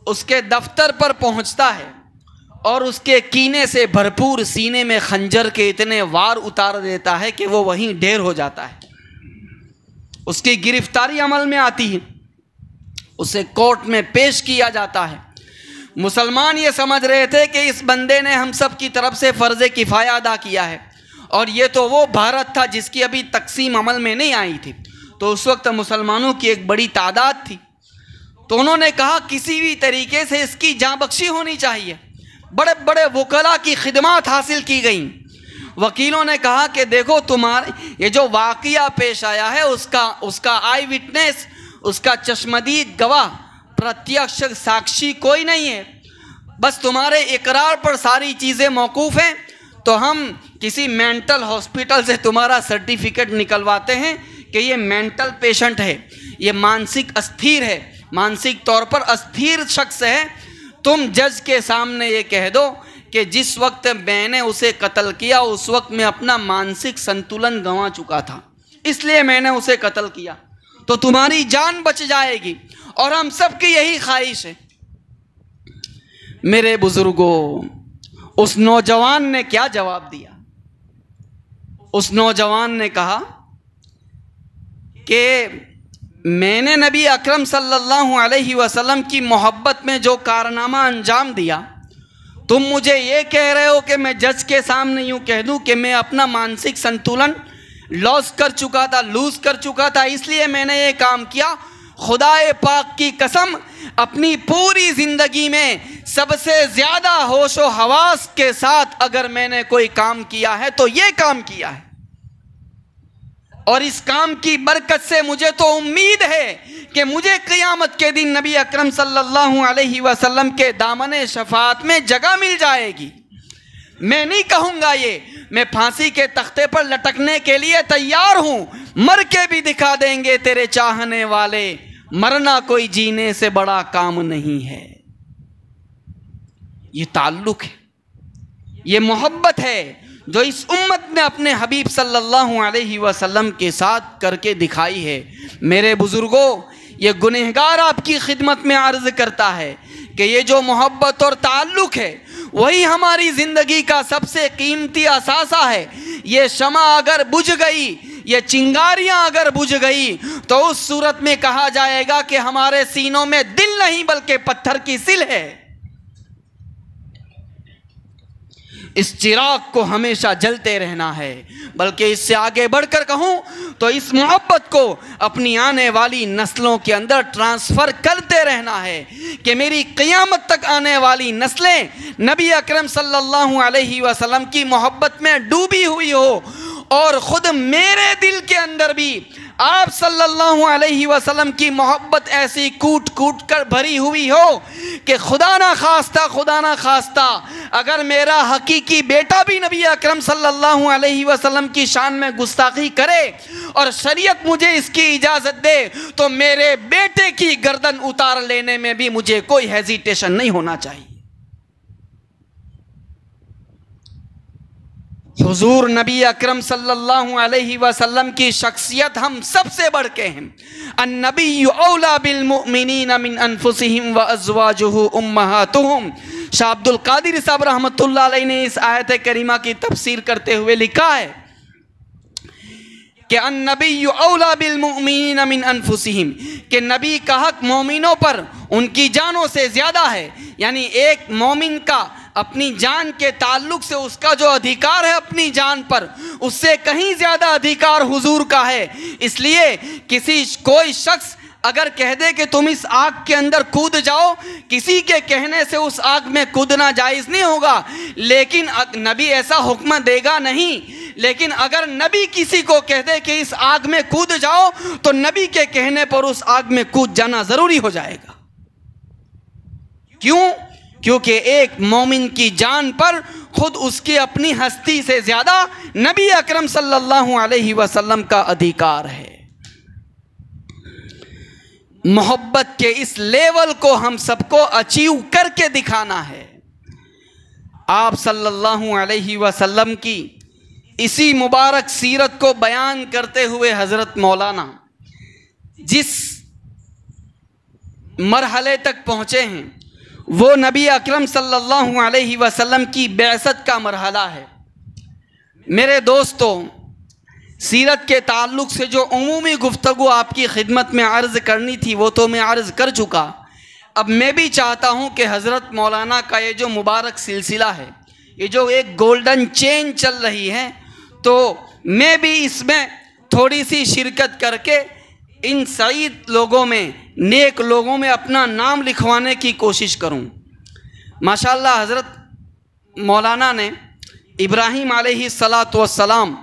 اس کے دفتر پر پہنچتا ہے اور اس کے کینے سے بھرپور سینے میں خنجر کے اتنے وار اتار دیتا ہے کہ وہ وہیں ڈھیر ہو جاتا ہے۔ اس کی گرفتاری عمل میں آتی ہے، اسے کورٹ میں پیش کیا جاتا ہے۔ مسلمان یہ سمجھ رہے تھے کہ اس بندے نے ہم سب کی طرف سے فرض کفایہ ادا کیا ہے، اور یہ تو وہ بھارت تھا جس کی ابھی تقسیم عمل میں نہیں آئی تھی، تو اس وقت مسلمانوں کی ایک بڑی تعداد تھی۔ تو انہوں نے کہا کسی بھی طریقے سے اس کی جاں بخشی ہونی چاہیے۔ بڑے بڑے وکلا کی خدمات حاصل کی گئیں۔ وکیلوں نے کہا کہ دیکھو تمہارے یہ جو واقعہ پیش آیا ہے اس کا آئی وٹنس، اس کا چشمدید گواہ، پرتیکش ساکشی کوئی نہیں ہے، بس تمہارے اقرار پر ساری چیزیں موقوف ہیں، تو ہم کسی مینٹل ہاسپٹل سے تمہارا سرٹیفکیٹ نکلواتے ہیں کہ یہ مینٹل پیشنٹ ہے، یہ مانسک استھیر ہے، مانسک طور پر استھیر شخص ہے۔ تم جج کے سامنے یہ کہہ دو کہ جس وقت میں نے اسے قتل کیا اس وقت میں اپنا مانسک سنتولن گنوا چکا تھا، اس لیے میں نے اسے قتل کیا، تو تمہاری جان بچ جائے گی، اور ہم سب کی یہی خواہش ہے۔ میرے بزرگوں، اس نوجوان نے کیا جواب دیا؟ اس نوجوان نے کہا کہ میں نے نبی اکرم صلی اللہ علیہ وسلم کی محبت میں جو کارنامہ انجام دیا، تم مجھے یہ کہہ رہے ہو کہ میں جج کے سامنے یوں کہہ دوں کہ میں اپنا مانسک سنتولن لوز کر چکا تھا اس لیے میں نے یہ کام کیا؟ خدا پاک کی قسم، اپنی پوری زندگی میں سب سے زیادہ ہوش و حواس کے ساتھ اگر میں نے کوئی کام کیا ہے تو یہ کام کیا ہے، اور اس کام کی برکت سے مجھے تو امید ہے کہ مجھے قیامت کے دن نبی اکرم صلی اللہ علیہ وسلم کے دامن شفاعت میں جگہ مل جائے گی۔ میں نہیں کہوں گا یہ، میں پھانسی کے تختے پر لٹکنے کے لیے تیار ہوں، مر کے بھی دکھا دیں گے تیرے چاہنے والے، مرنا کوئی جینے سے بڑا کام نہیں ہے۔ یہ تعلق ہے، یہ محبت ہے جو اس امت نے اپنے حبیب صلی اللہ علیہ وسلم کے ساتھ کر کے دکھائی ہے۔ میرے بزرگوں، یہ گنہگار آپ کی خدمت میں عرض کرتا ہے کہ یہ جو محبت اور تعلق ہے وہی ہماری زندگی کا سب سے قیمتی اثاثہ ہے۔ یہ شمع اگر بجھ گئی، یہ چنگاریاں اگر بجھ گئی تو اس صورت میں کہا جائے گا کہ ہمارے سینوں میں دل نہیں بلکہ پتھر کی سل ہے۔ اس چراغ کو ہمیشہ جلتے رہنا ہے، بلکہ اس سے آگے بڑھ کر کہوں تو اس محبت کو اپنی آنے والی نسلوں کے اندر ٹرانسفر کرتے رہنا ہے کہ میری قیامت تک آنے والی نسلیں نبی اکرم صلی اللہ علیہ وسلم کی محبت میں ڈوبی ہوئی ہو، اور خود میرے دل کے اندر بھی آپ صلی اللہ علیہ وسلم کی محبت ایسی کوٹ کوٹ کر بھری ہوئی ہو کہ خدا نہ خواستہ اگر میرا حقیقی بیٹا بھی نبی اکرم صلی اللہ علیہ وسلم کی شان میں گستاخی کرے اور شریعت مجھے اس کی اجازت دے تو میرے بیٹے کی گردن اتار لینے میں بھی مجھے کوئی ہیزیٹیشن نہیں ہونا چاہیے۔ حضور نبی اکرم صلی اللہ علیہ وسلم کی شخصیت ہم سب سے بڑھ کے ہیں۔ النبی اولا بالمؤمنین من انفسہم وازواجہ امہاتہم۔ شاہ عبد القادر صاحب رحمۃ اللہ علیہ نے اس آیت کریمہ کی تفسیر کرتے ہوئے لکھا ہے کہ النبی اولا بالمؤمنین من انفسہم، کہ نبی کا حق مومنوں پر ان کی جانوں سے زیادہ ہے، یعنی ایک مومن کا اپنی جان کے تعلق سے اس کا جو ادھیکار ہے اپنی جان پر، اس سے کہیں زیادہ ادھیکار حضور کا ہے۔ اس لیے کوئی شخص اگر کہہ دے کہ تم اس آگ کے اندر کود جاؤ، کسی کے کہنے سے اس آگ میں کودنا جائز نہیں ہوگا، لیکن نبی ایسا حکم دے گا نہیں۔ لیکن اگر نبی کسی کو کہہ دے کہ اس آگ میں کود جاؤ تو نبی کے کہنے پر اس آگ میں کود جانا ضروری ہو جائے گا۔ کیوں؟ کیونکہ ایک مومن کی جان پر خود اس کی اپنی ہستی سے زیادہ نبی اکرم صلی اللہ علیہ وسلم کا ادھیکار ہے۔ محبت کے اس لیول کو ہم سب کو اچیو کر کے دکھانا ہے۔ آپ صلی اللہ علیہ وسلم کی اسی مبارک سیرت کو بیان کرتے ہوئے حضرت مولانا جس مرحلے تک پہنچے ہیں وہ نبی اکرم صلی اللہ علیہ وسلم کی بعثت کا مرحلہ ہے۔ میرے دوستو، سیرت کے تعلق سے جو عمومی گفتگو آپ کی خدمت میں عرض کرنی تھی وہ تو میں عرض کر چکا۔ اب میں بھی چاہتا ہوں کہ حضرت مولانا کا یہ جو مبارک سلسلہ ہے، یہ جو ایک گولڈن چین چل رہی ہے، تو میں بھی اس میں تھوڑی سی شرکت کر کے ان سعید لوگوں میں، نیک لوگوں میں اپنا نام لکھوانے کی کوشش کروں۔ ماشاءاللہ حضرت مولانا نے ابراہیم علیہ الصلاۃ والسلام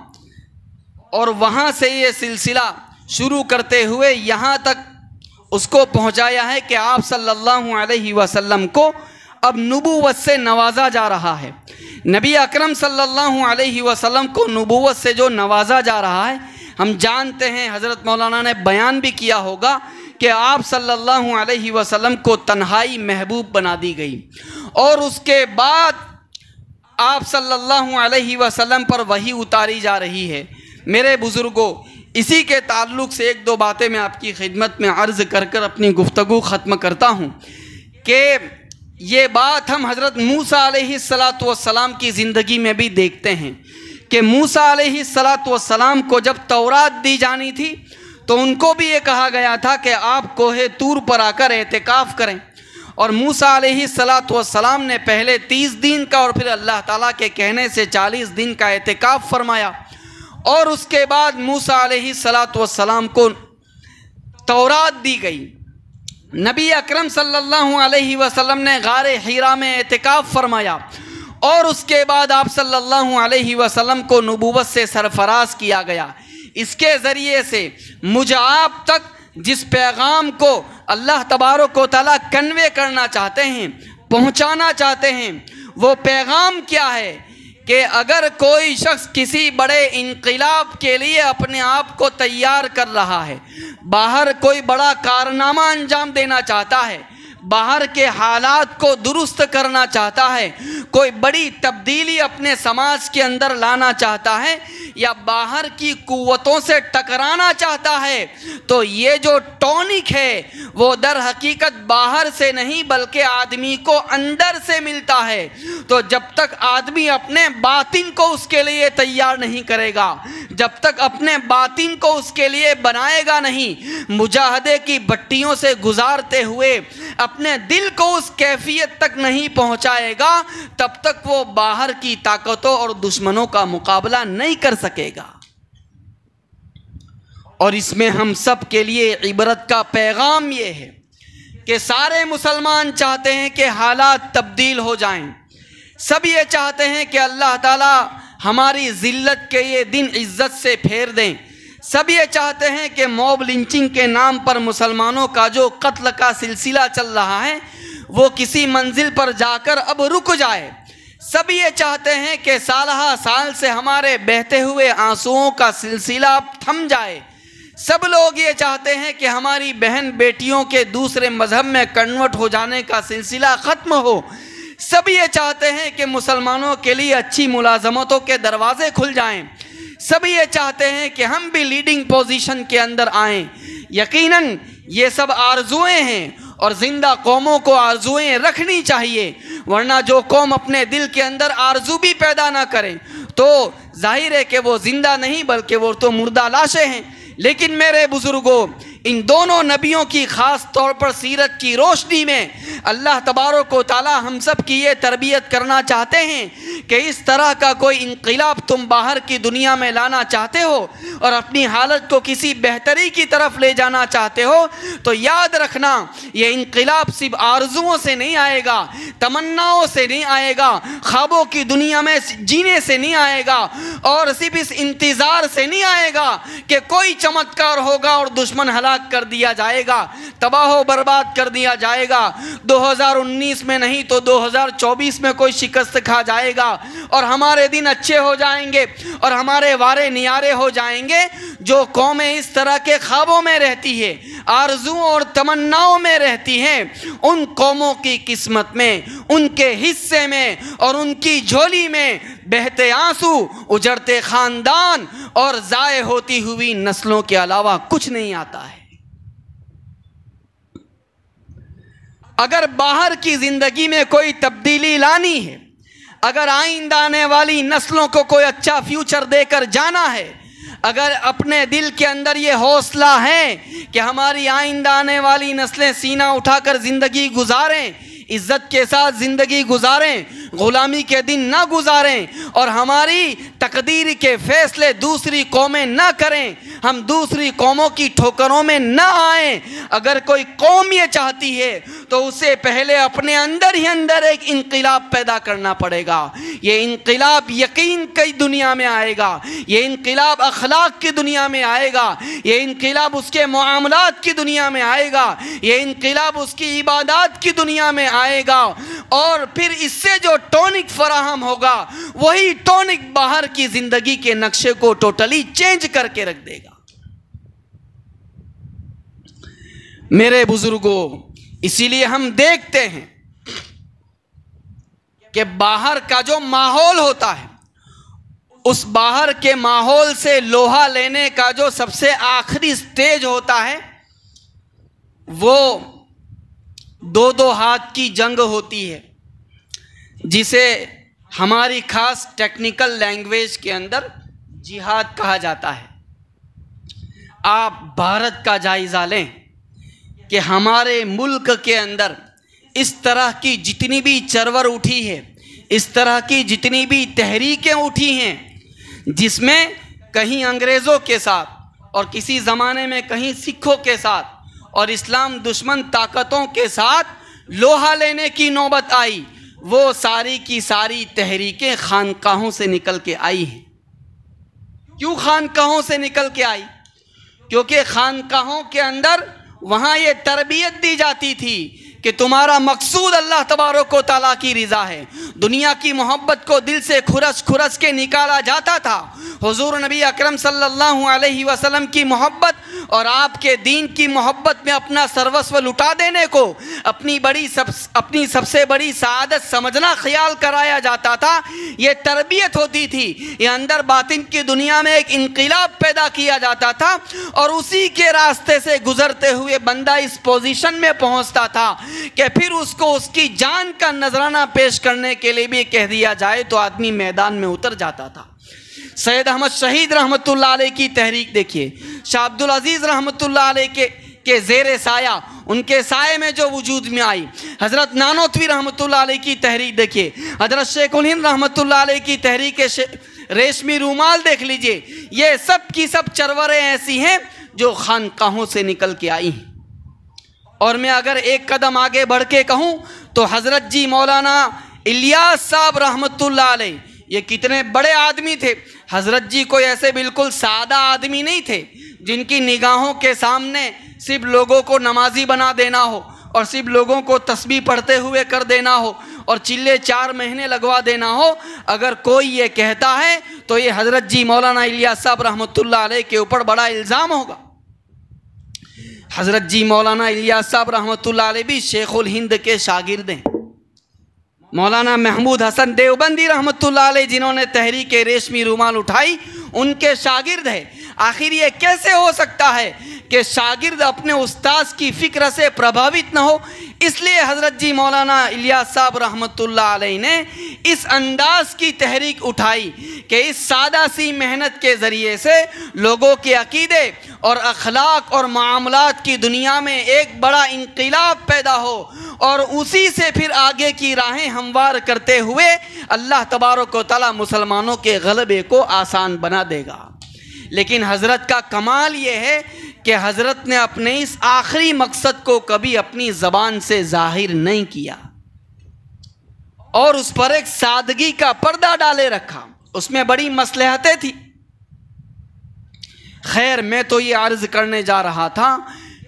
اور وہاں سے یہ سلسلہ شروع کرتے ہوئے یہاں تک اس کو پہنچایا ہے کہ آپ صلی اللہ علیہ وسلم کو اب نبوت سے نوازا جا رہا ہے۔ نبی اکرم صلی اللہ علیہ وسلم کو نبوت سے جو نوازا جا رہا ہے، ہم جانتے ہیں، حضرت مولانا نے بیان بھی کیا ہوگا کہ آپ صلی اللہ علیہ وسلم کو تنہائی محبوب بنا دی گئی، اور اس کے بعد آپ صلی اللہ علیہ وسلم پر وحی اتاری جا رہی ہے۔ میرے بزرگوں، اسی کے تعلق سے ایک دو باتیں میں آپ کی خدمت میں عرض کر کر اپنی گفتگو ختم کرتا ہوں کہ یہ بات ہم حضرت موسیٰ علیہ السلام کی زندگی میں بھی دیکھتے ہیں کہ موسیٰ علیہ السلام کو جب تورات دی جانی تھی تو ان کو بھی یہ کہا گیا تھا کہ آپ کوہ طور پر آ کر اعتکاف کریں، اور موسیٰ علیہ السلام نے پہلے 30 دن کا اور پھر اللہ تعالیٰ کے کہنے سے 40 دن کا اعتکاف فرمایا، اور اس کے بعد موسیٰ علیہ السلام کو تورات دی گئی۔ نبی اکرم صلی اللہ علیہ وسلم نے غار حیرا میں اعتکاف فرمایا، اور اس کے بعد آپ صلی اللہ علیہ وسلم کو نبوت سے سرفراز کیا گیا۔ اس کے ذریعے سے مجھ آپ تک جس پیغام کو اللہ تبارک و تعالیٰ کنوے کرنا چاہتے ہیں، پہنچانا چاہتے ہیں، وہ پیغام کیا ہے کہ اگر کوئی شخص کسی بڑے انقلاب کے لیے اپنے آپ کو تیار کر رہا ہے، باہر کوئی بڑا کارنامہ انجام دینا چاہتا ہے، باہر کے حالات کو درست کرنا چاہتا ہے، کوئی بڑی تبدیلی اپنے سماج کے اندر لانا چاہتا ہے، یا باہر کی قوتوں سے ٹکرانا چاہتا ہے، تو یہ جو ٹونک ہے وہ در حقیقت باہر سے نہیں بلکہ آدمی کو اندر سے ملتا ہے۔ تو جب تک آدمی اپنے باطن کو اس کے لیے تیار نہیں کرے گا، جب تک اپنے باطن کو اس کے لیے بنائے گا نہیں، مجاہدے کی بٹیوں سے گزارتے ہوئے اپنے دل کو اس کیفیت تک نہیں پہنچائے گا، تب تک وہ باہر کی طاقتوں اور دشمنوں کا مقابلہ نہیں کر سکے گا۔ اور اس میں ہم سب کے لیے عبرت کا پیغام یہ ہے کہ سارے مسلمان چاہتے ہیں کہ حالات تبدیل ہو جائیں، سب یہ چاہتے ہیں کہ اللہ تعالی ہماری ذلت کے یہ دن عزت سے پھیر دیں، سب یہ چاہتے ہیں کہ موب لنچنگ کے نام پر مسلمانوں کا جو قتل کا سلسلہ چل رہا ہے وہ کسی منزل پر جا کر اب رک جائے، سب یہ چاہتے ہیں کہ سالہ سال سے ہمارے بہتے ہوئے آنسوؤں کا سلسلہ اب تھم جائے، سب لوگ یہ چاہتے ہیں کہ ہماری بہن بیٹیوں کے دوسرے مذہب میں کنورٹ ہو جانے کا سلسلہ ختم ہو، سب یہ چاہتے ہیں کہ مسلمانوں کے لیے اچھی ملازمتوں کے دروازے کھل جائیں، سب یہ چاہتے ہیں کہ ہم بھی لیڈنگ پوزیشن کے اندر آئیں۔ یقیناً یہ سب آرزوئیں ہیں، اور زندہ قوموں کو آرزوئیں رکھنی چاہیے، ورنہ جو قوم اپنے دل کے اندر آرزو بھی پیدا نہ کرے تو ظاہر ہے کہ وہ زندہ نہیں بلکہ وہ تو مردہ لاشیں ہیں۔ لیکن میرے بزرگوں، ان دونوں نبیوں کی خاص طور پر سیرت کی روشنی میں اللہ تبارک و تعالی ہم سب کی یہ تربیت کرنا چاہتے ہیں کہ اس طرح کا کوئی انقلاب تم باہر کی دنیا میں لانا چاہتے ہو اور اپنی حالت کو کسی بہتری کی طرف لے جانا چاہتے ہو، تو یاد رکھنا یہ انقلاب صرف آرزوؤں سے نہیں آئے گا، تمناؤں سے نہیں آئے گا، خوابوں کی دنیا میں جینے سے نہیں آئے گا، اور صرف اس انتظار سے نہیں آئے گا کہ کوئی چمتکار ہوگا اور دشمن ہلاک کر دیا جائے گا، تباہ و برباد کر دیا جائے گا، 2019 میں نہیں تو 2024 میں کوئی شکست کھا جائے گا اور ہمارے دن اچھے ہو جائیں گے اور ہمارے وارے نیارے ہو جائیں گے۔ جو قومیں اس طرح کے خوابوں میں رہتی ہے، آرزوؤں اور تمناؤں میں رہتی ہیں، ان قوموں کی قسمت میں، ان کے حصے میں اور ان کی جھولی میں بہتے آنسو، اجڑتے خاندان اور ضائع ہوتی ہوئی نسلوں کے علاوہ کچھ نہیں آتا ہے۔ اگر باہر کی زندگی میں کوئی تبدیلی لانی ہے، اگر آئندہ آنے والی نسلوں کو کوئی اچھا فیوچر دے کر جانا ہے، اگر اپنے دل کے اندر یہ حوصلہ ہے کہ ہماری آئندہ آنے والی نسلیں سینہ اٹھا کر زندگی گزاریں، عزت کے ساتھ زندگی گزاریں، غلامی کے دن نہ گزاریں اور ہماری تقدیر کے فیصلے دوسری قومیں نہ کریں، ہم دوسری قوموں کی ٹھوکروں میں نہ آئیں۔ اگر کوئی قوم یہ چاہتی ہے تو اسے پہلے اپنے اندر ہی اندر ایک انقلاب پیدا کرنا پڑے گا۔ یہ انقلاب یقین کی دنیا میں آئے گا، یہ انقلاب اخلاق کی دنیا میں آئے گا، یہ انقلاب اس کے معاملات کی دنیا میں آئے گا، یہ انقلاب اس کی عبادات کی دنیا میں آئے گا، اور پھر اس سے جو ٹونک فراہم ہوگا وہی ٹونک باہر کی زندگی کے نقشے کو ٹوٹلی چینج کر کے رکھ دے گا۔ میرے بزرگوں، اسی لیے ہم دیکھتے ہیں کہ باہر کا جو ماحول ہوتا ہے، اس باہر کے ماحول سے لوہا لینے کا جو سب سے آخری سٹیج ہوتا ہے وہ دو ہاتھ کی جنگ ہوتی ہے، جسے ہماری خاص ٹیکنیکل لینگویج کے اندر جہاد کہا جاتا ہے۔ آپ بھارت کا جائزہ لیں کہ ہمارے ملک کے اندر اس طرح کی جتنی بھی چرور اٹھی ہے، اس طرح کی جتنی بھی تحریکیں اٹھی ہیں، جس میں کہیں انگریزوں کے ساتھ اور کسی زمانے میں کہیں سکھوں کے ساتھ اور اسلام دشمن طاقتوں کے ساتھ لوہا لینے کی نوبت آئی، وہ ساری کی ساری تحریکیں خانقاہوں سے نکل کے آئی ہیں۔ کیوں خانقاہوں سے نکل کے آئی؟ کیونکہ خانقاہوں کے اندر وہاں یہ تربیت دی جاتی تھی کہ تمہارا مقصود اللہ تبارک و تعالیٰ کی رضا ہے۔ دنیا کی محبت کو دل سے کھرچ کھرچ کے نکالا جاتا تھا۔ حضور نبی اکرم صلی اللہ علیہ وسلم کی محبت اور آپ کے دین کی محبت میں اپنا سروسو لٹا دینے کو اپنی سب سے بڑی سعادت سمجھنا خیال کرایا جاتا تھا۔ یہ تربیت ہوتی تھی، یہ اندر باطن کی دنیا میں ایک انقلاب پیدا کیا جاتا تھا، اور اسی کے راستے سے گزرتے ہوئے بندہ اس پوزیشن میں پہنچتا تھا کہ پھر اس کو اس کی جان کا نذرانہ پیش کرنے کے لیے بھی کہہ دیا جائے تو آدمی میدان میں اتر جاتا تھا۔ سید احمد شہید رحمۃ اللہ علیہ کی تحریک دیکھیے، شاہ عبدالعزیز رحمۃ اللہ علیہ کے زیر سایہ، ان کے سائے میں جو وجود میں آئی، حضرت نانوتوی رحمۃ اللہ علیہ کی تحریک دیکھیے، حضرت شیخ الہند رحمۃ اللہ علیہ کی تحریک ریشمی رومال دیکھ لیجئے، یہ سب کی سب چروریں ایسی ہیں جو خانقاہوں سے نکل کے آئی ہیں۔ اور میں اگر ایک قدم آگے بڑھ کے کہوں تو حضرت جی مولانا الیاس صاحب رحمۃ اللہ علیہ، یہ کتنے بڑے آدمی تھے۔ حضرت جی کوئی ایسے بالکل سادہ آدمی نہیں تھے جن کی نگاہوں کے سامنے صرف لوگوں کو نمازی بنا دینا ہو اور صرف لوگوں کو تسبیح پڑھتے ہوئے کر دینا ہو اور چلے 4 مہینے لگوا دینا ہو۔ اگر کوئی یہ کہتا ہے تو یہ حضرت جی مولانا الیاس صاحب رحمۃ اللہ علیہ کے اوپر بڑا الزام ہوگا۔ حضرت جی مولانا الیاس صاحب رحمۃ اللہ علیہ بھی شیخ الہند کے شاگرد ہیں۔ مولانا محمود حسن دیوبندی رحمۃ اللہ علیہ جنہوں نے تحریک ریشمی رومال اٹھائی، ان کے شاگرد ہیں۔ آخر یہ کیسے ہو سکتا ہے کہ شاگرد اپنے استاذ کی فکر سے پربھاوت نہ ہو؟ اس لیے حضرت جی مولانا الیاس صاحب رحمۃ اللہ علیہ نے اس انداز کی تحریک اٹھائی کہ اس سادہ سی محنت کے ذریعے سے لوگوں کے عقیدے اور اخلاق اور معاملات کی دنیا میں ایک بڑا انقلاب پیدا ہو، اور اسی سے پھر آگے کی راہیں ہموار کرتے ہوئے اللہ تبارک و تعالیٰ مسلمانوں کے غلبے کو آسان بنا دے گا۔ لیکن حضرت کا کمال یہ ہے کہ حضرت نے اپنے اس آخری مقصد کو کبھی اپنی زبان سے ظاہر نہیں کیا، اور اس پر ایک سادگی کا پردہ ڈالے رکھا۔ اس میں بڑی مصلحتیں تھی۔ خیر، میں تو یہ عرض کرنے جا رہا تھا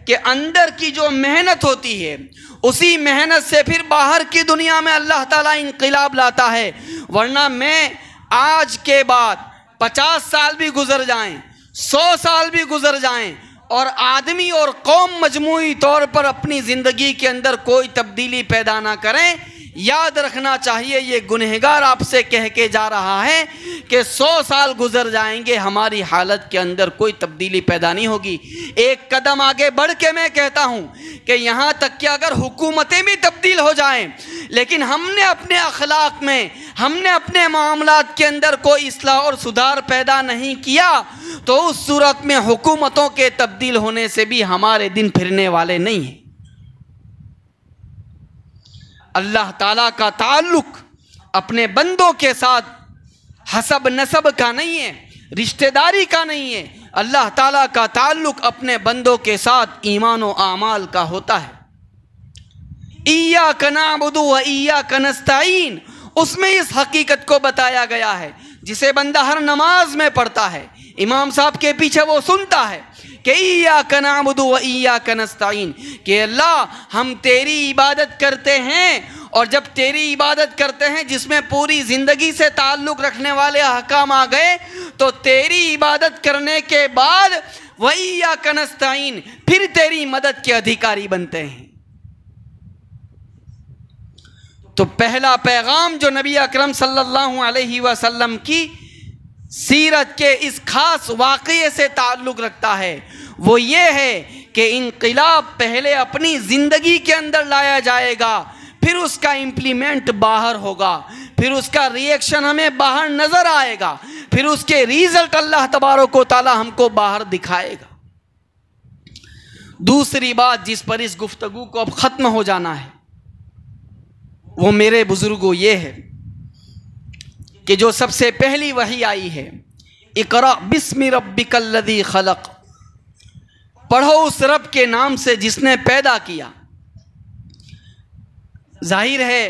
کہ اندر کی جو محنت ہوتی ہے، اسی محنت سے پھر باہر کی دنیا میں اللہ تعالیٰ انقلاب لاتا ہے۔ ورنہ میں آج کے بعد 50 سال بھی گزر جائیں، 100 سال بھی گزر جائیں، اور آدمی اور قوم مجموعی طور پر اپنی زندگی کے اندر کوئی تبدیلی پیدا نہ کریں، یاد رکھنا چاہیے یہ گنہگار آپ سے کہہ کے جا رہا ہے کہ 100 سال گزر جائیں گے، ہماری حالت کے اندر کوئی تبدیلی پیدا نہیں ہوگی۔ ایک قدم آگے بڑھ کے میں کہتا ہوں کہ یہاں تک کہ اگر حکومتیں بھی تبدیل ہو جائیں، لیکن ہم نے اپنے اخلاق میں، ہم نے اپنے معاملات کے اندر کوئی اصلاح اور سدھار پیدا نہیں کیا، تو اس صورت میں حکومتوں کے تبدیل ہونے سے بھی ہمارے دن پھرنے والے نہیں ہیں۔ اللہ تعالیٰ کا تعلق اپنے بندوں کے ساتھ حسب نسب کا نہیں ہے، رشتہ داری کا نہیں ہے، اللہ تعالیٰ کا تعلق اپنے بندوں کے ساتھ ایمان و اعمال کا ہوتا ہے۔ ایاک نعبد و ایاک نستعین، اس میں اس حقیقت کو بتایا گیا ہے جسے بندہ ہر نماز میں پڑھتا ہے، امام صاحب کے پیچھے وہ سنتا ہے کہ ایاک نعبد و ایاک نستعین، کہ اللہ ہم تیری عبادت کرتے ہیں، اور جب تیری عبادت کرتے ہیں جس میں پوری زندگی سے تعلق رکھنے والے احکام آ گئے، تو تیری عبادت کرنے کے بعد وَإِيَّاكَ نَسْتَعِينُ پھر تیری مدد کے ادھیکاری بنتے ہیں۔ تو پہلا پیغام جو نبی اکرم صلی اللہ علیہ وسلم کی سیرت کے اس خاص واقعے سے تعلق رکھتا ہے وہ یہ ہے کہ انقلاب پہلے اپنی زندگی کے اندر لایا جائے گا، پھر اس کا امپلیمنٹ باہر ہوگا، پھر اس کا ریئیکشن ہمیں باہر نظر آئے گا، پھر اس کے ریزلٹ اللہ تبارک و تعالی ہم کو باہر دکھائے گا۔ دوسری بات جس پر اس گفتگو کو اب ختم ہو جانا ہے وہ میرے بزرگوں یہ ہے کہ جو سب سے پہلی وحی آئی ہے، اقرأ بسم ربک الذی خلق، پڑھو اس رب کے نام سے جس نے پیدا کیا۔ ظاہر ہے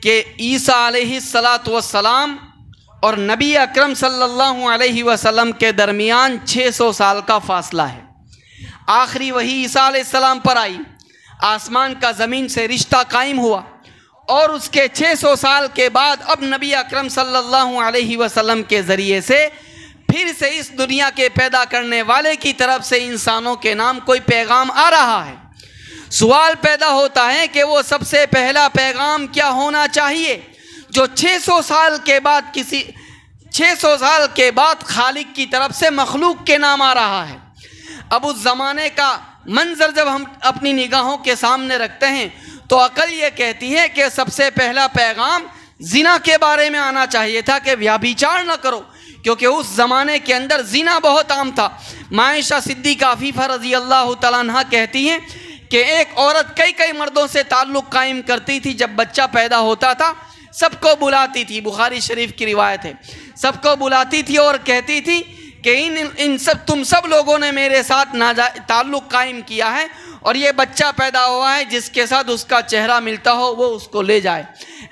کہ عیسیٰ علیہ السلام اور نبی اکرم صلی اللہ علیہ وسلم کے درمیان 600 سال کا فاصلہ ہے۔ آخری وحی عیسیٰ علیہ السلام پر آئی، آسمان کا زمین سے رشتہ قائم ہوا، اور اس کے 600 سال کے بعد اب نبی اکرم صلی اللہ علیہ وسلم کے ذریعے سے پھر سے اس دنیا کے پیدا کرنے والے کی طرف سے انسانوں کے نام کوئی پیغام آ رہا ہے۔ سوال پیدا ہوتا ہے کہ وہ سب سے پہلا پیغام کیا ہونا چاہیے جو 600 سال کے بعد خالق کی طرف سے مخلوق کے نام آ رہا ہے۔ اب اس زمانے کا منظر جب ہم اپنی نگاہوں کے سامنے رکھتے ہیں تو عقل یہ کہتی ہے کہ سب سے پہلا پیغام زنا کے بارے میں آنا چاہیے تھا کہ ویابھچار نہ کرو، کیونکہ اس زمانے کے اندر زنا بہت عام تھا۔ عائشہ صدیقہ عفیفہ رضی اللہ تعالیٰ عنہ کہتی ہیں کہ ایک عورت کئی مردوں سے تعلق قائم کرتی تھی، جب بچہ پیدا ہوتا تھا سب کو بلاتی تھی، بخاری شریف کی روایت ہے، سب کو بلاتی تھی اور کہتی تھی کہ تم سب لوگوں نے میرے ساتھ تعلق قائم کیا ہے، اور یہ بچہ پیدا ہوا ہے جس کے ساتھ اس کا چہرہ ملتا ہو وہ اس کو لے جائے۔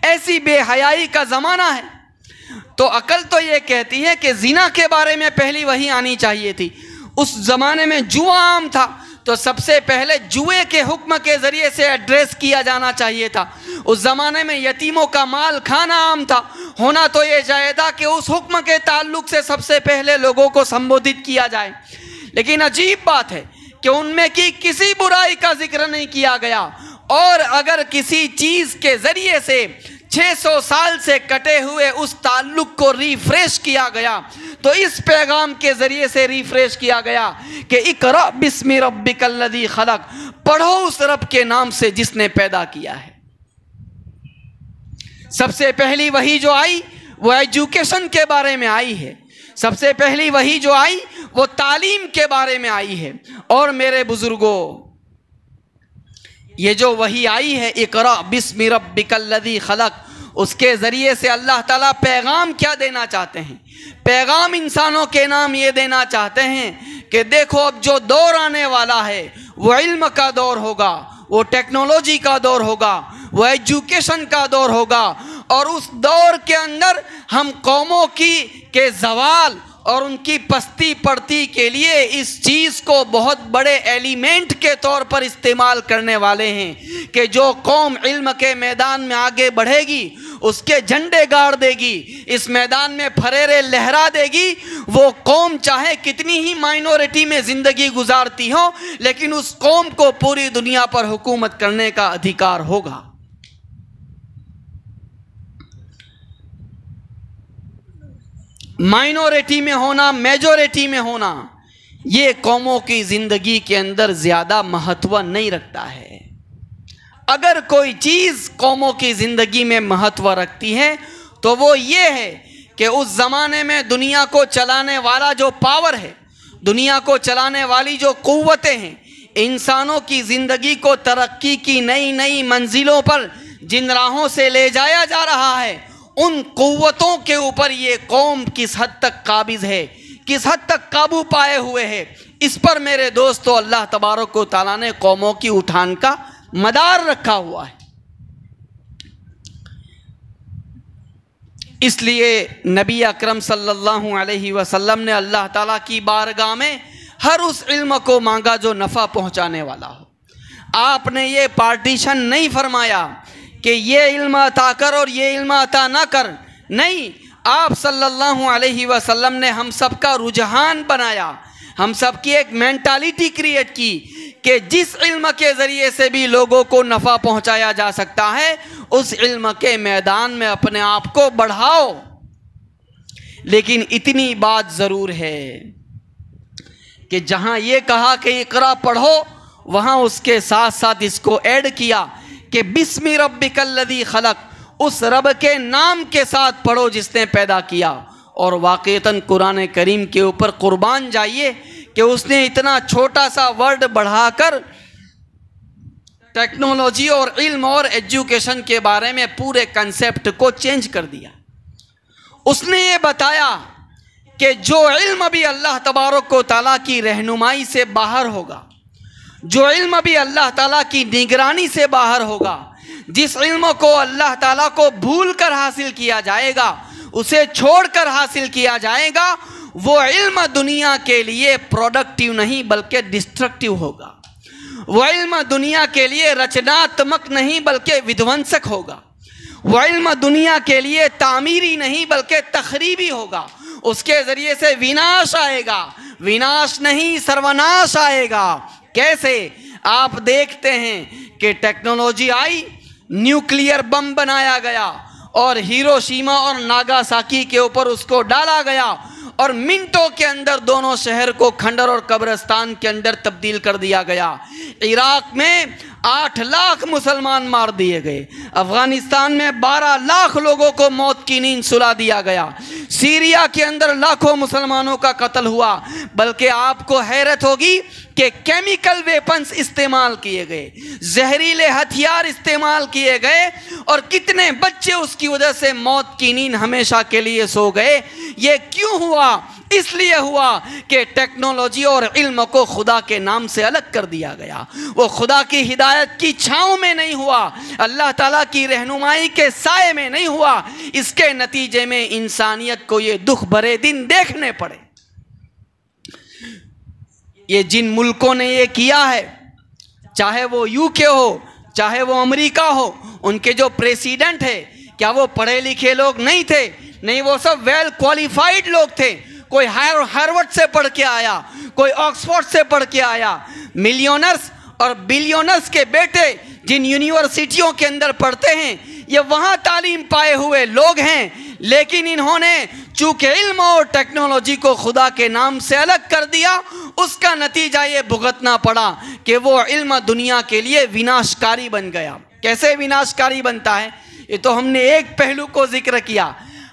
ایسی بے حیائی کا زمانہ ہے۔ تو عقل تو یہ کہتی ہے کہ زنا کے بارے میں پہلی وحی آنی چاہیے تھی۔ اس زمانے میں جوا عام تھا تو سب سے پہلے جوئے کے حکم کے ذریعے سے ایڈریس کیا جانا چاہیے تھا۔ اس زمانے میں یتیموں کا مال کھانا عام تھا، ہونا تو یہ چاہیے تھا کہ اس حکم کے تعلق سے سب سے پہلے لوگوں کو سمبودھت کیا جائے۔ لیکن عجیب بات ہے کہ ان میں کی کسی برائی کا ذکر نہیں کیا گیا، اور اگر کسی چیز کے ذریعے سے 600 سال سے کٹے ہوئے اس تعلق کو ریفریش کیا گیا تو اس پیغام کے ذریعے سے ریفریش کیا گیا کہ اقرأ بسم ربک الذی خلق، پڑھو اس رب کے نام سے جس نے پیدا کیا ہے۔ سب سے پہلی وحی جو آئی وہ ایجوکیشن کے بارے میں آئی ہے، سب سے پہلی وحی جو آئی وہ تعلیم کے بارے میں آئی ہے۔ اور میرے بزرگوں، یہ جو وحی آئی ہے اقرأ بسم ربک الذی خلق، اس کے ذریعے سے اللہ تعالیٰ پیغام کیا دینا چاہتے ہیں؟ پیغام انسانوں کے نام یہ دینا چاہتے ہیں کہ دیکھو اب جو دور آنے والا ہے وہ علم کا دور ہوگا، وہ ٹیکنالوجی کا دور ہوگا، وہ ایجوکیشن کا دور ہوگا، اور اس دور کے اندر ہم قوموں کے زوال اور ان کی پستی پڑتی کے لیے اس چیز کو بہت بڑے ایلیمنٹ کے طور پر استعمال کرنے والے ہیں کہ جو قوم علم کے میدان میں آگے بڑھے گی، اس کے جھنڈے گاڑ دے گی، اس میدان میں پھریرے لہرا دے گی، وہ قوم چاہے کتنی ہی مائنورٹی میں زندگی گزارتی ہو لیکن اس قوم کو پوری دنیا پر حکومت کرنے کا ادھیکار ہوگا۔ مائنورٹی میں ہونا، میجورٹی میں ہونا، یہ قوموں کی زندگی کے اندر زیادہ مہتو نہیں رکھتا ہے۔ اگر کوئی چیز قوموں کی زندگی میں مہتو رکھتی ہے تو وہ یہ ہے کہ اس زمانے میں دنیا کو چلانے والا جو پاور ہے، دنیا کو چلانے والی جو قوتیں ہیں، انسانوں کی زندگی کو ترقی کی نئی نئی منزلوں پر جن راہوں سے لے جایا جا رہا ہے، ان قوتوں کے اوپر یہ قوم کس حد تک قابض ہے، کس حد تک قابو پائے ہوئے ہے، اس پر میرے دوستو اللہ تبارک و تعالیٰ نے قوموں کی اٹھان کا مدار رکھا ہوا ہے۔ اس لیے نبی اکرم صلی اللہ علیہ وسلم نے اللہ تعالیٰ کی بارگاہ میں ہر اس علم کو مانگا جو نفع پہنچانے والا ہو۔ آپ نے یہ پارٹیشن نہیں فرمایا کہ یہ علم عطا کر اور یہ علم عطا نہ کر، نہیں، آپ صلی اللہ علیہ وسلم نے ہم سب کا رجحان بنایا، ہم سب کی ایک مینٹالٹی کریٹ کی کہ جس علم کے ذریعے سے بھی لوگوں کو نفع پہنچایا جا سکتا ہے اس علم کے میدان میں اپنے آپ کو بڑھاؤ۔ لیکن اتنی بات ضرور ہے کہ جہاں یہ کہا کہ اقرا پڑھو، وہاں اس کے ساتھ ساتھ اس کو ایڈ کیا کہ بسم ربک الذی خلق، اس رب کے نام کے ساتھ پڑھو جس نے پیدا کیا۔ اور واقعتاً قرآن کریم کے اوپر قربان جائیے کہ اس نے اتنا چھوٹا سا ورڈ بڑھا کر ٹیکنالوجی اور علم اور ایجوکیشن کے بارے میں پورے کنسیپٹ کو چینج کر دیا۔ اس نے یہ بتایا کہ جو علم بھی اللہ تبارک و تعالیٰ کی رہنمائی سے باہر ہوگا، جو علم بھی اللہ تعالیٰ کی نگرانی سے باہر ہوگا، جس علم کو اللہ تعالیٰ کو بھول کر حاصل کیا جائے گا، اسے چھوڑ کر حاصل کیا جائے گا، وہ علم دنیا کے لیے پروڈکٹیو نہیں بلکہ ڈسٹرکٹیو ہوگا۔ وہ علم دنیا کے لیے رچناتمک نہیں بلکہ ودھونسک ہوگا۔ وہ علم دنیا کے لیے تعمیری نہیں بلکہ تخریبی ہوگا۔ اس کے ذریعے سے وناش آئے گا، وناش نہیں سروناش آئے گا۔ کیسے؟ آپ دیکھتے ہیں کہ ٹیکنالوجی آئی، نیوکلیئر بم بنایا گیا اور ہیروشیما اور ناگاساکی کے اوپر اس کو ڈالا گیا اور منٹوں کے اندر دونوں شہر کو کھنڈر اور قبرستان کے اندر تبدیل کر دیا گیا۔ عراق میں 8 لاکھ مسلمان مار دیے گئے، افغانستان میں 12 لاکھ لوگوں کو موت کی نیند سلا دیا گیا، سیریا کے اندر لاکھوں مسلمانوں کا قتل ہوا۔ بلکہ آپ کو حیرت ہوگی کہ کیمیکل ویپنز استعمال کیے گئے، زہریلے ہتھیار استعمال کیے گئے، اور کتنے بچے اس کی وجہ سے موت کی نیند ہمیشہ کے لیے سو گئے۔ یہ کیوں ہوا؟ اس لیے ہوا کہ ٹیکنالوجی اور علم کو خدا کے نام سے الگ کر دیا گیا۔ وہ خدا کی ہدایت کی چھاؤں میں نہیں ہوا، اللہ تعالیٰ کی رہنمائی کے سائے میں نہیں ہوا۔ اس کے نتیجے میں انسانیت کو یہ دکھ بھرے دن دیکھنے پڑے۔ یہ جن ملکوں نے یہ کیا ہے، چاہے وہ UK ہو، چاہے وہ امریکہ ہو، ان کے جو پریسیڈنٹ ہے، کیا وہ پڑھے لکھے لوگ نہیں تھے؟ نہیں، وہ سب ویل کوالیفائڈ لوگ تھے۔ کوئی ہارورڈ سے پڑھ کے آیا، کوئی آکسفورڈ سے پڑھ کے آیا۔ ملینرز اور بلینرز کے بیٹے جن یونیورسٹیوں کے اندر پڑھتے ہیں، یہ وہاں تعلیم پائے ہوئے لوگ ہیں، لیکن انہوں نے چونکہ علم اور ٹیکنالوجی کو خدا کے نام سے الگ کر دیا، اس کا نتیجہ یہ بھگتنا پڑا کہ وہ علم دنیا کے لیے وناشکاری بن گیا۔ کیسے وناشکاری بنتا ہے؟ یہ تو ہم نے ایک پہلو کو ذکر کیا۔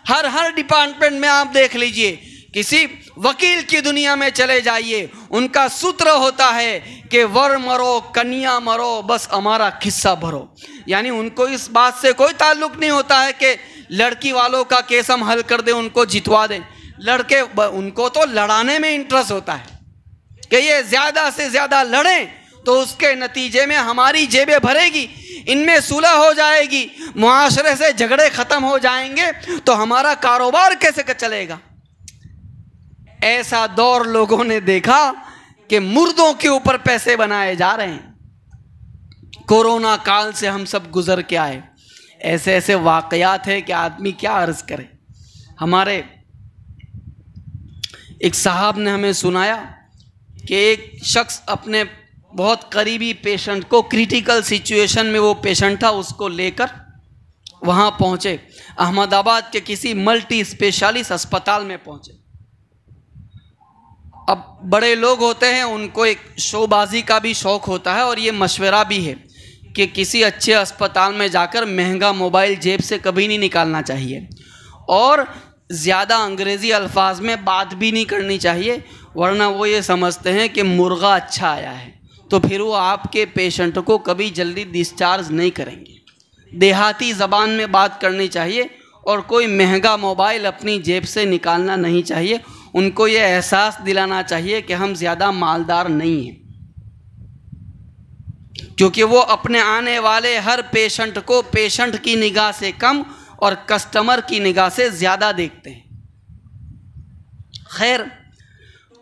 ہر ڈپارٹمنٹ میں آپ دیکھ لیجئے، کسی وکیل کی دنیا میں چلے جائیے، ان کا سوتر ہوتا ہے کہ ور مرو کنیا مرو بس ہمارا قصہ بھرو۔ یعنی ان کو اس بات سے کوئی تعلق نہیں ہوتا ہے کہ لڑکی والوں کا کیس ہم حل کر دیں، ان کو جتوا دیں۔ لڑکے ان کو تو لڑانے میں انٹرسٹ ہوتا ہے کہ یہ زیادہ سے زیادہ لڑیں تو اس کے نتیجے میں ہماری جیبیں بھرے گی، ان میں صلح ہو جائے گی، معاشرے سے جھگڑے ختم ہو جائیں گے، تو ہمارا کاروبار کیسے چلے گا؟ ایسا دور لوگوں نے دیکھا کہ مردوں کے اوپر پیسے بنائے جا رہے ہیں۔ کورونا کال سے ہم سب گزر کے آئے، ایسے ایسے واقعات ہیں کہ آدمی کیا عرض کرے۔ ہمارے ایک صاحب نے ہمیں سنایا کہ ایک شخص اپنے بہت قریبی پیشنٹ کو، کریٹیکل سچویشن میں وہ پیشنٹ تھا، اس کو لے کر وہاں پہنچے، احمد آباد کے کسی ملٹی اسپیشلسٹ اسپتال میں پہنچے۔ اب بڑے لوگ ہوتے ہیں، ان کو ایک شو بازی کا بھی شوق ہوتا ہے، اور یہ مشورہ بھی ہے کہ کسی اچھے اسپتال میں جا کر مہنگا موبائل جیب سے کبھی نہیں نکالنا چاہیے، اور زیادہ انگریزی الفاظ میں بات بھی نہیں کرنی چاہیے، ورنہ وہ یہ سمجھتے ہیں کہ مرغا اچھا آیا ہے، تو پھر وہ آپ کے پیشنٹ کو کبھی جلدی ڈسچارج نہیں کریں گے۔ دیہاتی زبان میں بات کرنی چاہیے اور کوئی مہنگا موبائل اپنی جیب سے نکالنا نہیں چاہیے. ان کو یہ احساس دلانا چاہیے کہ ہم زیادہ مالدار نہیں ہیں، کیونکہ وہ اپنے آنے والے ہر پیشنٹ کو پیشنٹ کی نگاہ سے کم اور کسٹمر کی نگاہ سے زیادہ دیکھتے ہیں. خیر،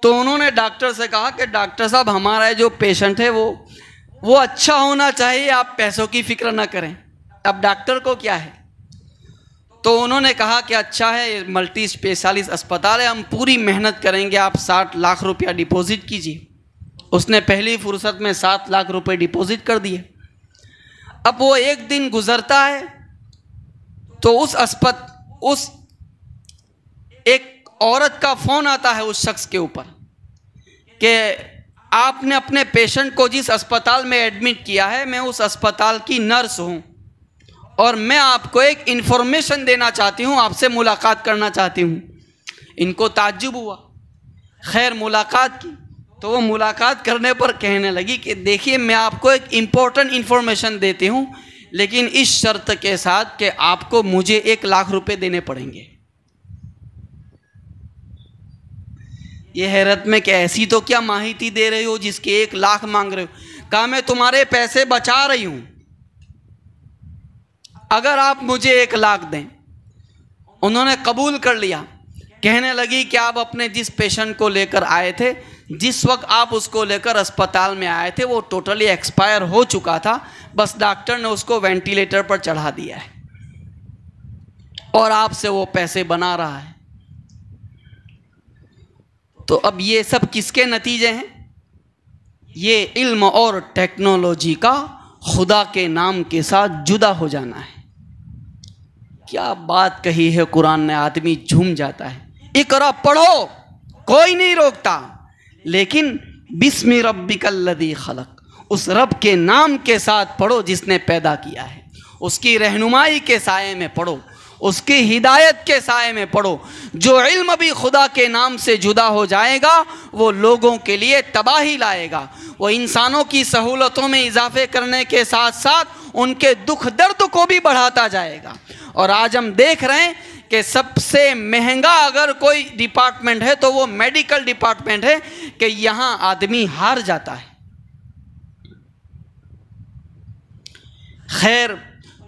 تو انہوں نے ڈاکٹر سے کہا کہ ڈاکٹر صاحب ہمارا جو پیشنٹ ہے وہ اچھا ہونا چاہیے، آپ پیسوں کی فکر نہ کریں. اب ڈاکٹر کو کیا ہے؟ تو انہوں نے کہا کہ اچھا ہے، ملٹی اسپیشلسٹ اسپتال ہے، ہم پوری محنت کریں گے، آپ 60 لاکھ روپیہ ڈپوزٹ کیجیے. اس نے پہلی فرصت میں 7 لاکھ روپے ڈپوزٹ کر دیے. اب وہ ایک دن گزرتا ہے تو اس ایک عورت کا فون آتا ہے اس شخص کے اوپر کہ آپ نے اپنے پیشنٹ کو جس اسپتال میں ایڈمٹ کیا ہے، میں اس اسپتال کی نرس ہوں اور میں آپ کو ایک انفارمیشن دینا چاہتی ہوں، آپ سے ملاقات کرنا چاہتی ہوں. ان کو تعجب ہوا. خیر، ملاقات کی تو وہ ملاقات کرنے پر کہنے لگی کہ دیکھیے میں آپ کو ایک امپورٹنٹ انفارمیشن دیتی ہوں، لیکن اس شرط کے ساتھ کہ آپ کو مجھے 1 لاکھ روپے دینے پڑیں گے. یہ حیرت میں کہ ایسی تو کیا ماہیتی دے رہی ہو جس کے 1 لاکھ مانگ رہے ہو؟ کہا میں تمہارے پیسے بچا رہی ہوں، اگر آپ مجھے 1 لاکھ دیں. انہوں نے قبول کر لیا. کہنے لگی کہ آپ اپنے جس پیشنٹ کو لے کر آئے تھے، جس وقت آپ اس کو لے کر اسپتال میں آئے تھے وہ ٹوٹلی ایکسپائر ہو چکا تھا، بس ڈاکٹر نے اس کو وینٹیلیٹر پر چڑھا دیا ہے اور آپ سے وہ پیسے بنا رہا ہے. تو اب یہ سب کس کے نتیجے ہیں؟ یہ علم اور ٹیکنالوجی کا خدا کے نام کے ساتھ جدا ہو جانا ہے. کیا بات کہی ہے قرآن نے، آدمی جھوم جاتا ہے. اقرا پڑھو، کوئی نہیں روکتا، لیکن بسم ربک الذی خلق، اس رب کے نام کے ساتھ پڑھو جس نے پیدا کیا ہے. اس کی رہنمائی کے سائے میں پڑھو، اس کی ہدایت کے سائے میں پڑھو. جو علم بھی خدا کے نام سے جدا ہو جائے گا وہ لوگوں کے لیے تباہی لائے گا. وہ انسانوں کی سہولتوں میں اضافے کرنے کے ساتھ ساتھ ان کے دکھ درد کو بھی بڑھاتا جائے گا. اور آج ہم دیکھ رہے ہیں کہ سب سے مہنگا اگر کوئی ڈپارٹمنٹ ہے تو وہ میڈیکل ڈپارٹمنٹ ہے، کہ یہاں آدمی ہار جاتا ہے. خیر،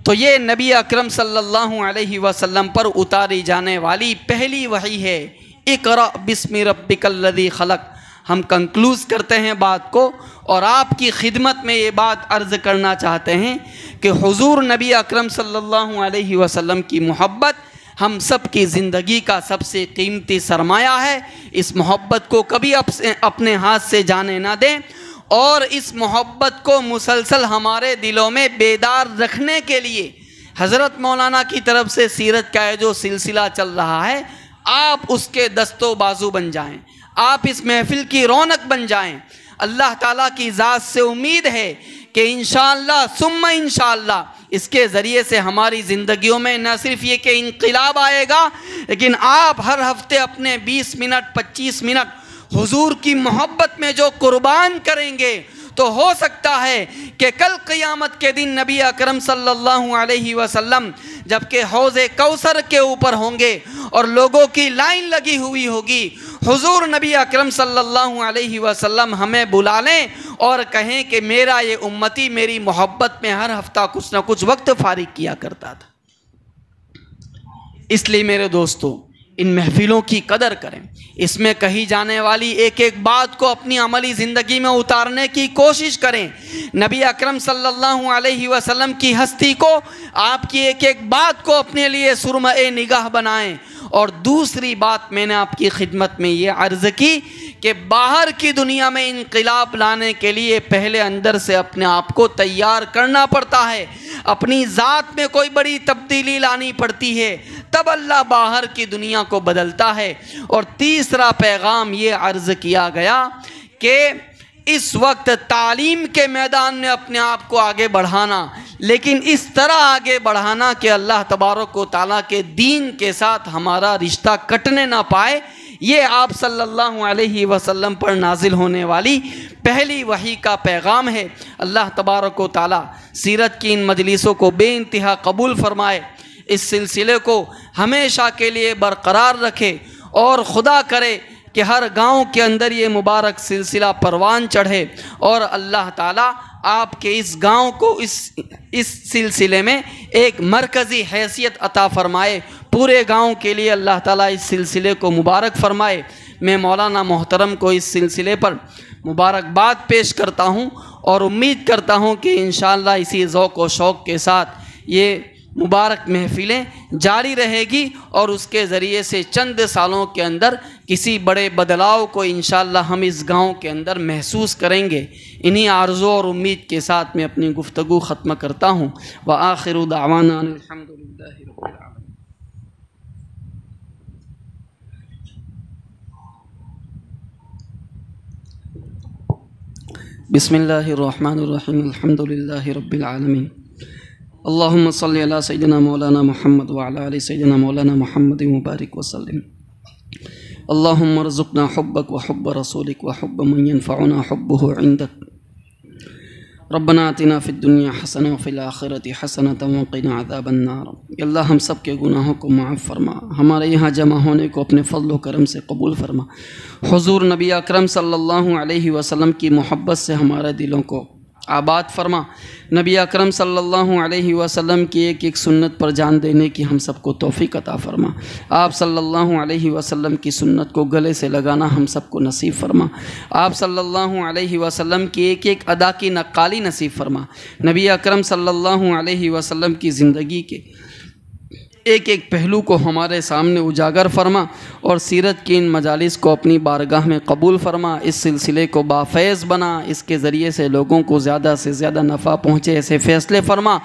تو یہ نبی اکرم صلی اللہ علیہ وسلم پر اتاری جانے والی پہلی وحی ہے، اقرأ بسم ربک الذی خلق. ہم کنکلوز کرتے ہیں بات کو اور آپ کی خدمت میں یہ بات عرض کرنا چاہتے ہیں کہ حضور نبی اکرم صلی اللہ علیہ وسلم کی محبت ہم سب کی زندگی کا سب سے قیمتی سرمایہ ہے. اس محبت کو کبھی اپنے ہاتھ سے جانے نہ دیں، اور اس محبت کو مسلسل ہمارے دلوں میں بیدار رکھنے کے لیے حضرت مولانا کی طرف سے سیرت کا جو سلسلہ چل رہا ہے، آپ اس کے دست و بازو بن جائیں، آپ اس محفل کی رونق بن جائیں. اللہ تعالیٰ کی ذات سے امید ہے کہ انشاءاللہ ثم انشاءاللہ اس کے ذریعے سے ہماری زندگیوں میں نہ صرف یہ کہ انقلاب آئے گا، لیکن آپ ہر ہفتے اپنے 20 منٹ 25 منٹ حضور کی محبت میں جو قربان کریں گے تو ہو سکتا ہے کہ کل قیامت کے دن نبی اکرم صلی اللہ علیہ وسلم جبکہ حوض کوثر کے اوپر ہوں گے اور لوگوں کی لائن لگی ہوئی ہوگی، حضور نبی اکرم صلی اللہ علیہ وسلم ہمیں بلا لیں اور کہیں کہ میرا یہ امتی میری محبت میں ہر ہفتہ کچھ نہ کچھ وقت فارغ کیا کرتا تھا. اس لیے میرے دوستو، ان محفلوں کی قدر کریں، اس میں کہی جانے والی ایک ایک بات کو اپنی عملی زندگی میں اتارنے کی کوشش کریں. نبی اکرم صلی اللہ علیہ وسلم کی ہستی کو، آپ کی ایک ایک بات کو اپنے لیے سرمۂ نگاہ بنائیں. اور دوسری بات میں نے آپ کی خدمت میں یہ عرض کی کہ باہر کی دنیا میں انقلاب لانے کے لیے پہلے اندر سے اپنے آپ کو تیار کرنا پڑتا ہے، اپنی ذات میں کوئی بڑی تبدیلی لانی پڑتی ہے، تب اللہ باہر کی دنیا کو بدلتا ہے. اور تیسرا پیغام یہ عرض کیا گیا کہ اس وقت تعلیم کے میدان میں اپنے آپ کو آگے بڑھانا، لیکن اس طرح آگے بڑھانا کہ اللہ تبارک و تعالیٰ کے دین کے ساتھ ہمارا رشتہ کٹنے نہ پائے. یہ آپ صلی اللہ علیہ وسلم پر نازل ہونے والی پہلی وحی کا پیغام ہے۔ اللہ تبارک و تعالی سیرت کی ان مجلسوں کو بے انتہا قبول فرمائے، اس سلسلے کو ہمیشہ کے لیے برقرار رکھے، اور خدا کرے کہ ہر گاؤں کے اندر یہ مبارک سلسلہ پروان چڑھے، اور اللہ تعالیٰ آپ کے اس گاؤں کو اس سلسلے میں ایک مرکزی حیثیت عطا فرمائے، پورے گاؤں کے لیے اللہ تعالیٰ اس سلسلے کو مبارک فرمائے۔ میں مولانا محترم کو اس سلسلے پر مبارکباد پیش کرتا ہوں، اور امید کرتا ہوں کہ انشاءاللہ اسی ذوق و شوق کے ساتھ یہ مبارک محفلیں جاری رہے گی، اور اس کے ذریعے سے چند سالوں کے اندر کسی بڑے بدلاؤ کو انشاءاللہ ہم اس گاؤں کے اندر محسوس کریں گے۔ انہی آرزو اور امید کے ساتھ میں اپنی گفتگو ختم کرتا ہوں۔ وآخر دعوانا الحمدللہ رب العالمین۔ بسم اللہ الرحمن الرحیم، الحمدللہ رب العالمین، اللہم صلی علی سیدنا مولانا محمد وعلی آل سیدنا مولانا محمد مبارک وسلم۔ اللہم ارزقنا حبک وحب رسولک وحب من ينفعنا حبہ عندک، ربنا آتنا فی الدنیا حسنہ وفی الآخرۃ حسنۃ وقنا عذاب النار۔ اللہ ہم سب کے گناہوں کو معاف فرما، ہمارے یہاں جمع ہونے کو اپنے فضل و کرم سے قبول فرما، حضور نبی اکرم صلی اللہ علیہ وسلم کی محبت سے ہمارے دلوں کو آباد فرما، نبی اکرم صلی اللہ علیہ وسلم کی ایک ایک سنت پر جان دینے کی ہم سب کو توفیق عطا فرما، آپ صلی اللہ علیہ وسلم کی سنت کو گلے سے لگانا ہم سب کو نصیب فرما، آپ صلی اللہ علیہ وسلم کی ایک ایک ادا کی نقالی نصیب فرما، نبی اکرم صلی اللہ علیہ وسلم کی زندگی کے ایک ایک پہلو کو ہمارے سامنے اجاگر فرما، اور سیرت کی ان مجالس کو اپنی بارگاہ میں قبول فرما، اس سلسلے کو بافیض بنا، اس کے ذریعے سے لوگوں کو زیادہ سے زیادہ نفع پہنچے ایسے فیصلے فرما،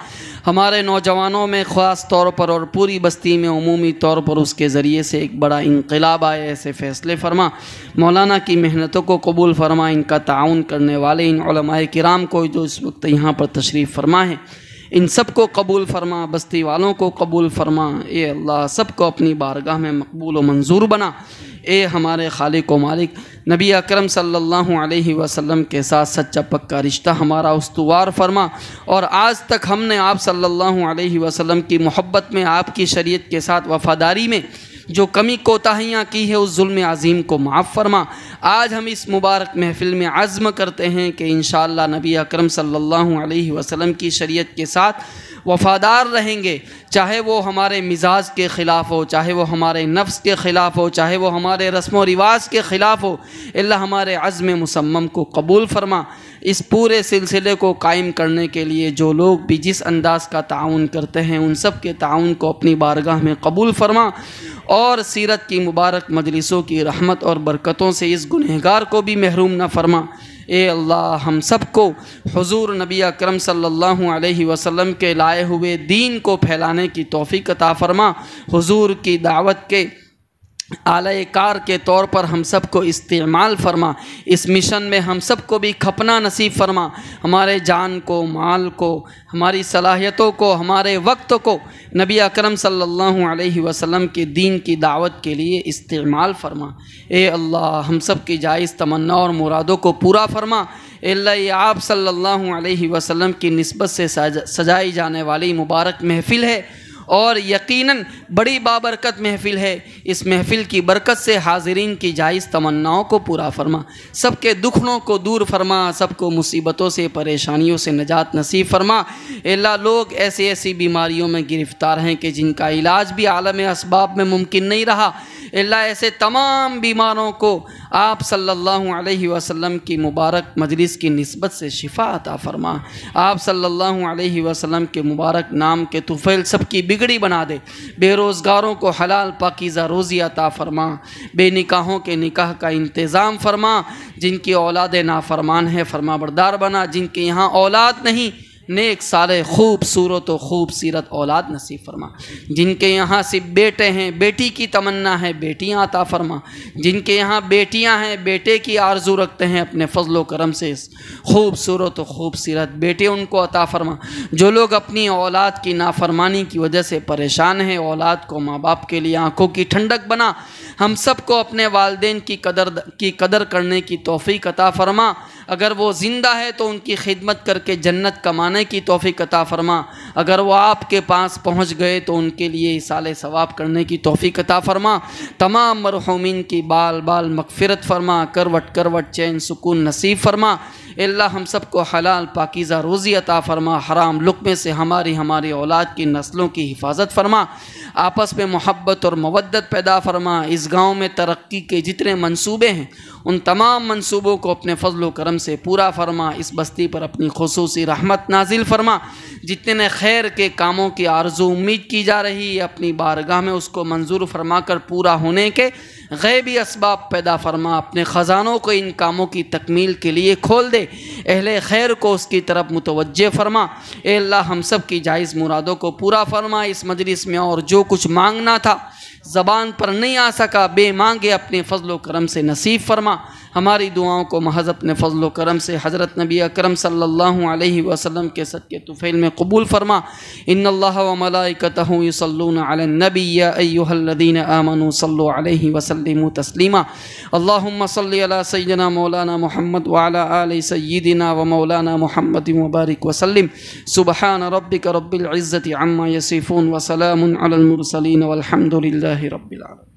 ہمارے نوجوانوں میں خاص طور پر اور پوری بستی میں عمومی طور پر اس کے ذریعے سے ایک بڑا انقلاب آئے ایسے فیصلے فرما، مولانا کی محنتوں کو قبول فرما، ان کا تعاون کرنے والے ان علماء کرام کو جو اس وقت یہاں پر تشریف فرما ہیں ان سب کو قبول فرما، بستی والوں کو قبول فرما، اے اللہ سب کو اپنی بارگاہ میں مقبول و منظور بنا، اے ہمارے خالق و مالک، نبی اکرم صلی اللہ علیہ وسلم کے ساتھ سچا پکا رشتہ ہمارا استوار فرما، اور آج تک ہم نے آپ صلی اللہ علیہ وسلم کی محبت میں، آپ کی شریعت کے ساتھ وفاداری میں جو کمی کوتاہیاں کی ہے اس ظلم عظیم کو معاف فرما۔ آج ہم اس مبارک محفل میں عزم کرتے ہیں کہ انشاءاللہ نبی اکرم صلی اللہ علیہ وسلم کی شریعت کے ساتھ وفادار رہیں گے، چاہے وہ ہمارے مزاج کے خلاف ہو، چاہے وہ ہمارے نفس کے خلاف ہو، چاہے وہ ہمارے رسم و رواج کے خلاف ہو، اللہ ہمارے عزم مصمم کو قبول فرما۔ اس پورے سلسلے کو قائم کرنے کے لیے جو لوگ بھی جس انداز کا تعاون کرتے ہیں ان سب کے تعاون کو اپنی بارگاہ میں قبول فرما، اور سیرت کی مبارک مجلسوں کی رحمت اور برکتوں سے اس گنہگار کو بھی محروم نہ فرما۔ اے اللہ ہم سب کو حضور نبی اکرم صلی اللہ علیہ وسلم کے لائے ہوئے دین کو پھیلانے کی توفیق عطا فرما، حضور کی دعوت کے اعلی کار کے طور پر ہم سب کو استعمال فرما، اس مشن میں ہم سب کو بھی کھپنا نصیب فرما، ہمارے جان کو، مال کو، ہماری صلاحیتوں کو، ہمارے وقت کو نبی اکرم صلی اللہ علیہ وسلم کے دین کی دعوت کے لیے استعمال فرما۔ اے اللہ ہم سب کی جائز تمنا اور مرادوں کو پورا فرما۔ اے اللہ یہ آپ صلی اللہ علیہ وسلم کی نسبت سے سجائی جانے والی مبارک محفل ہے، اور یقیناً بڑی بابرکت محفل ہے، اس محفل کی برکت سے حاضرین کی جائز تمناؤں کو پورا فرما، سب کے دکھوں کو دور فرما، سب کو مصیبتوں سے، پریشانیوں سے نجات نصیب فرما۔ اے اللہ لوگ ایسی ایسی بیماریوں میں گرفتار ہیں کہ جن کا علاج بھی عالم اسباب میں ممکن نہیں رہا، اے اللہ ایسے تمام بیماروں کو آپ صلی اللہ علیہ وسلم کی مبارک مجلس کی نسبت سے شفا عطا فرما، آپ صلی اللہ علیہ وسلم کے مبارک نام کے طفیل سب کی بگڑی بنا دے، بے روزگاروں کو حلال پاکیزہ روزی عطا فرما، بے نکاحوں کے نکاح کا انتظام فرما، جن کی اولاد نافرمان ہے فرما بردار بنا، جن کے یہاں اولاد نہیں نیک صالح خوبصورت و خوب سیرت اولاد نصیب فرما، جن کے یہاں صرف بیٹے ہیں بیٹی کی تمنا ہے بیٹیاں عطا فرما، جن کے یہاں بیٹیاں ہیں بیٹے کی آرزو رکھتے ہیں اپنے فضل و کرم سے خوبصورت و خوب سیرت بیٹے ان کو عطا فرما، جو لوگ اپنی اولاد کی نافرمانی کی وجہ سے پریشان ہیں اولاد کو ماں باپ کے لیے آنکھوں کی ٹھنڈک بنا، ہم سب کو اپنے والدین کی قدر کرنے کی توفیق عطا فرما، اگر وہ زندہ ہے تو ان کی خدمت کر کے جنت کمانے کی توفیق عطا فرما، اگر وہ آپ کے پاس پہنچ گئے تو ان کے لیے ایصال ثواب کرنے کی توفیق عطا فرما، تمام مرحومین کی بال بال مغفرت فرما، کروٹ کروٹ چین سکون نصیب فرما۔ اے اللہ ہم سب کو حلال پاکیزہ روزی عطا فرما، حرام لقمے سے ہماری اولاد کی نسلوں کی حفاظت فرما، آپس میں محبت اور مودت پیدا فرما۔ اس گاؤں میں ترقی کے جتنے منصوبے ہیں ان تمام منصوبوں کو اپنے فضل و کرم سے پورا فرما، اس بستی پر اپنی خصوصی رحمت نازل فرما، جتنے خیر کے کاموں کی آرزو امید کی جا رہی ہے اپنی بارگاہ میں اس کو منظور فرما کر پورا ہونے کے غیبی اسباب پیدا فرما، اپنے خزانوں کو ان کاموں کی تکمیل کے لیے کھول دے، اہل خیر کو اس کی طرف متوجہ فرما۔ اے اللہ ہم سب کی جائز مرادوں کو پورا فرما، اس مجلس میں اور جو کچھ مانگنا تھا زبان پر نہیں آ سکا بے مانگے اپنے فضل و کرم سے نصیب فرما، ہماری دعاؤں کو محض اپنے فضل و کرم سے حضرت نبی اکرم صلی اللہ علیہ وسلم کے صدقے طفیل میں قبول فرما۔ ان اللہ و ملائکتہ یصلون علی النبی یا ایھا الذین آمنوا صلوا علیہ وسلموا تسلیما۔ اللہم صلی علی سیدنا مولانا محمد وعلی آل سیدنا و مولانا محمد وبارک وسلم۔ سبحان ربک رب العزة عما یصفون وسلام علی المرسلین والحمد للہ رب العالمین۔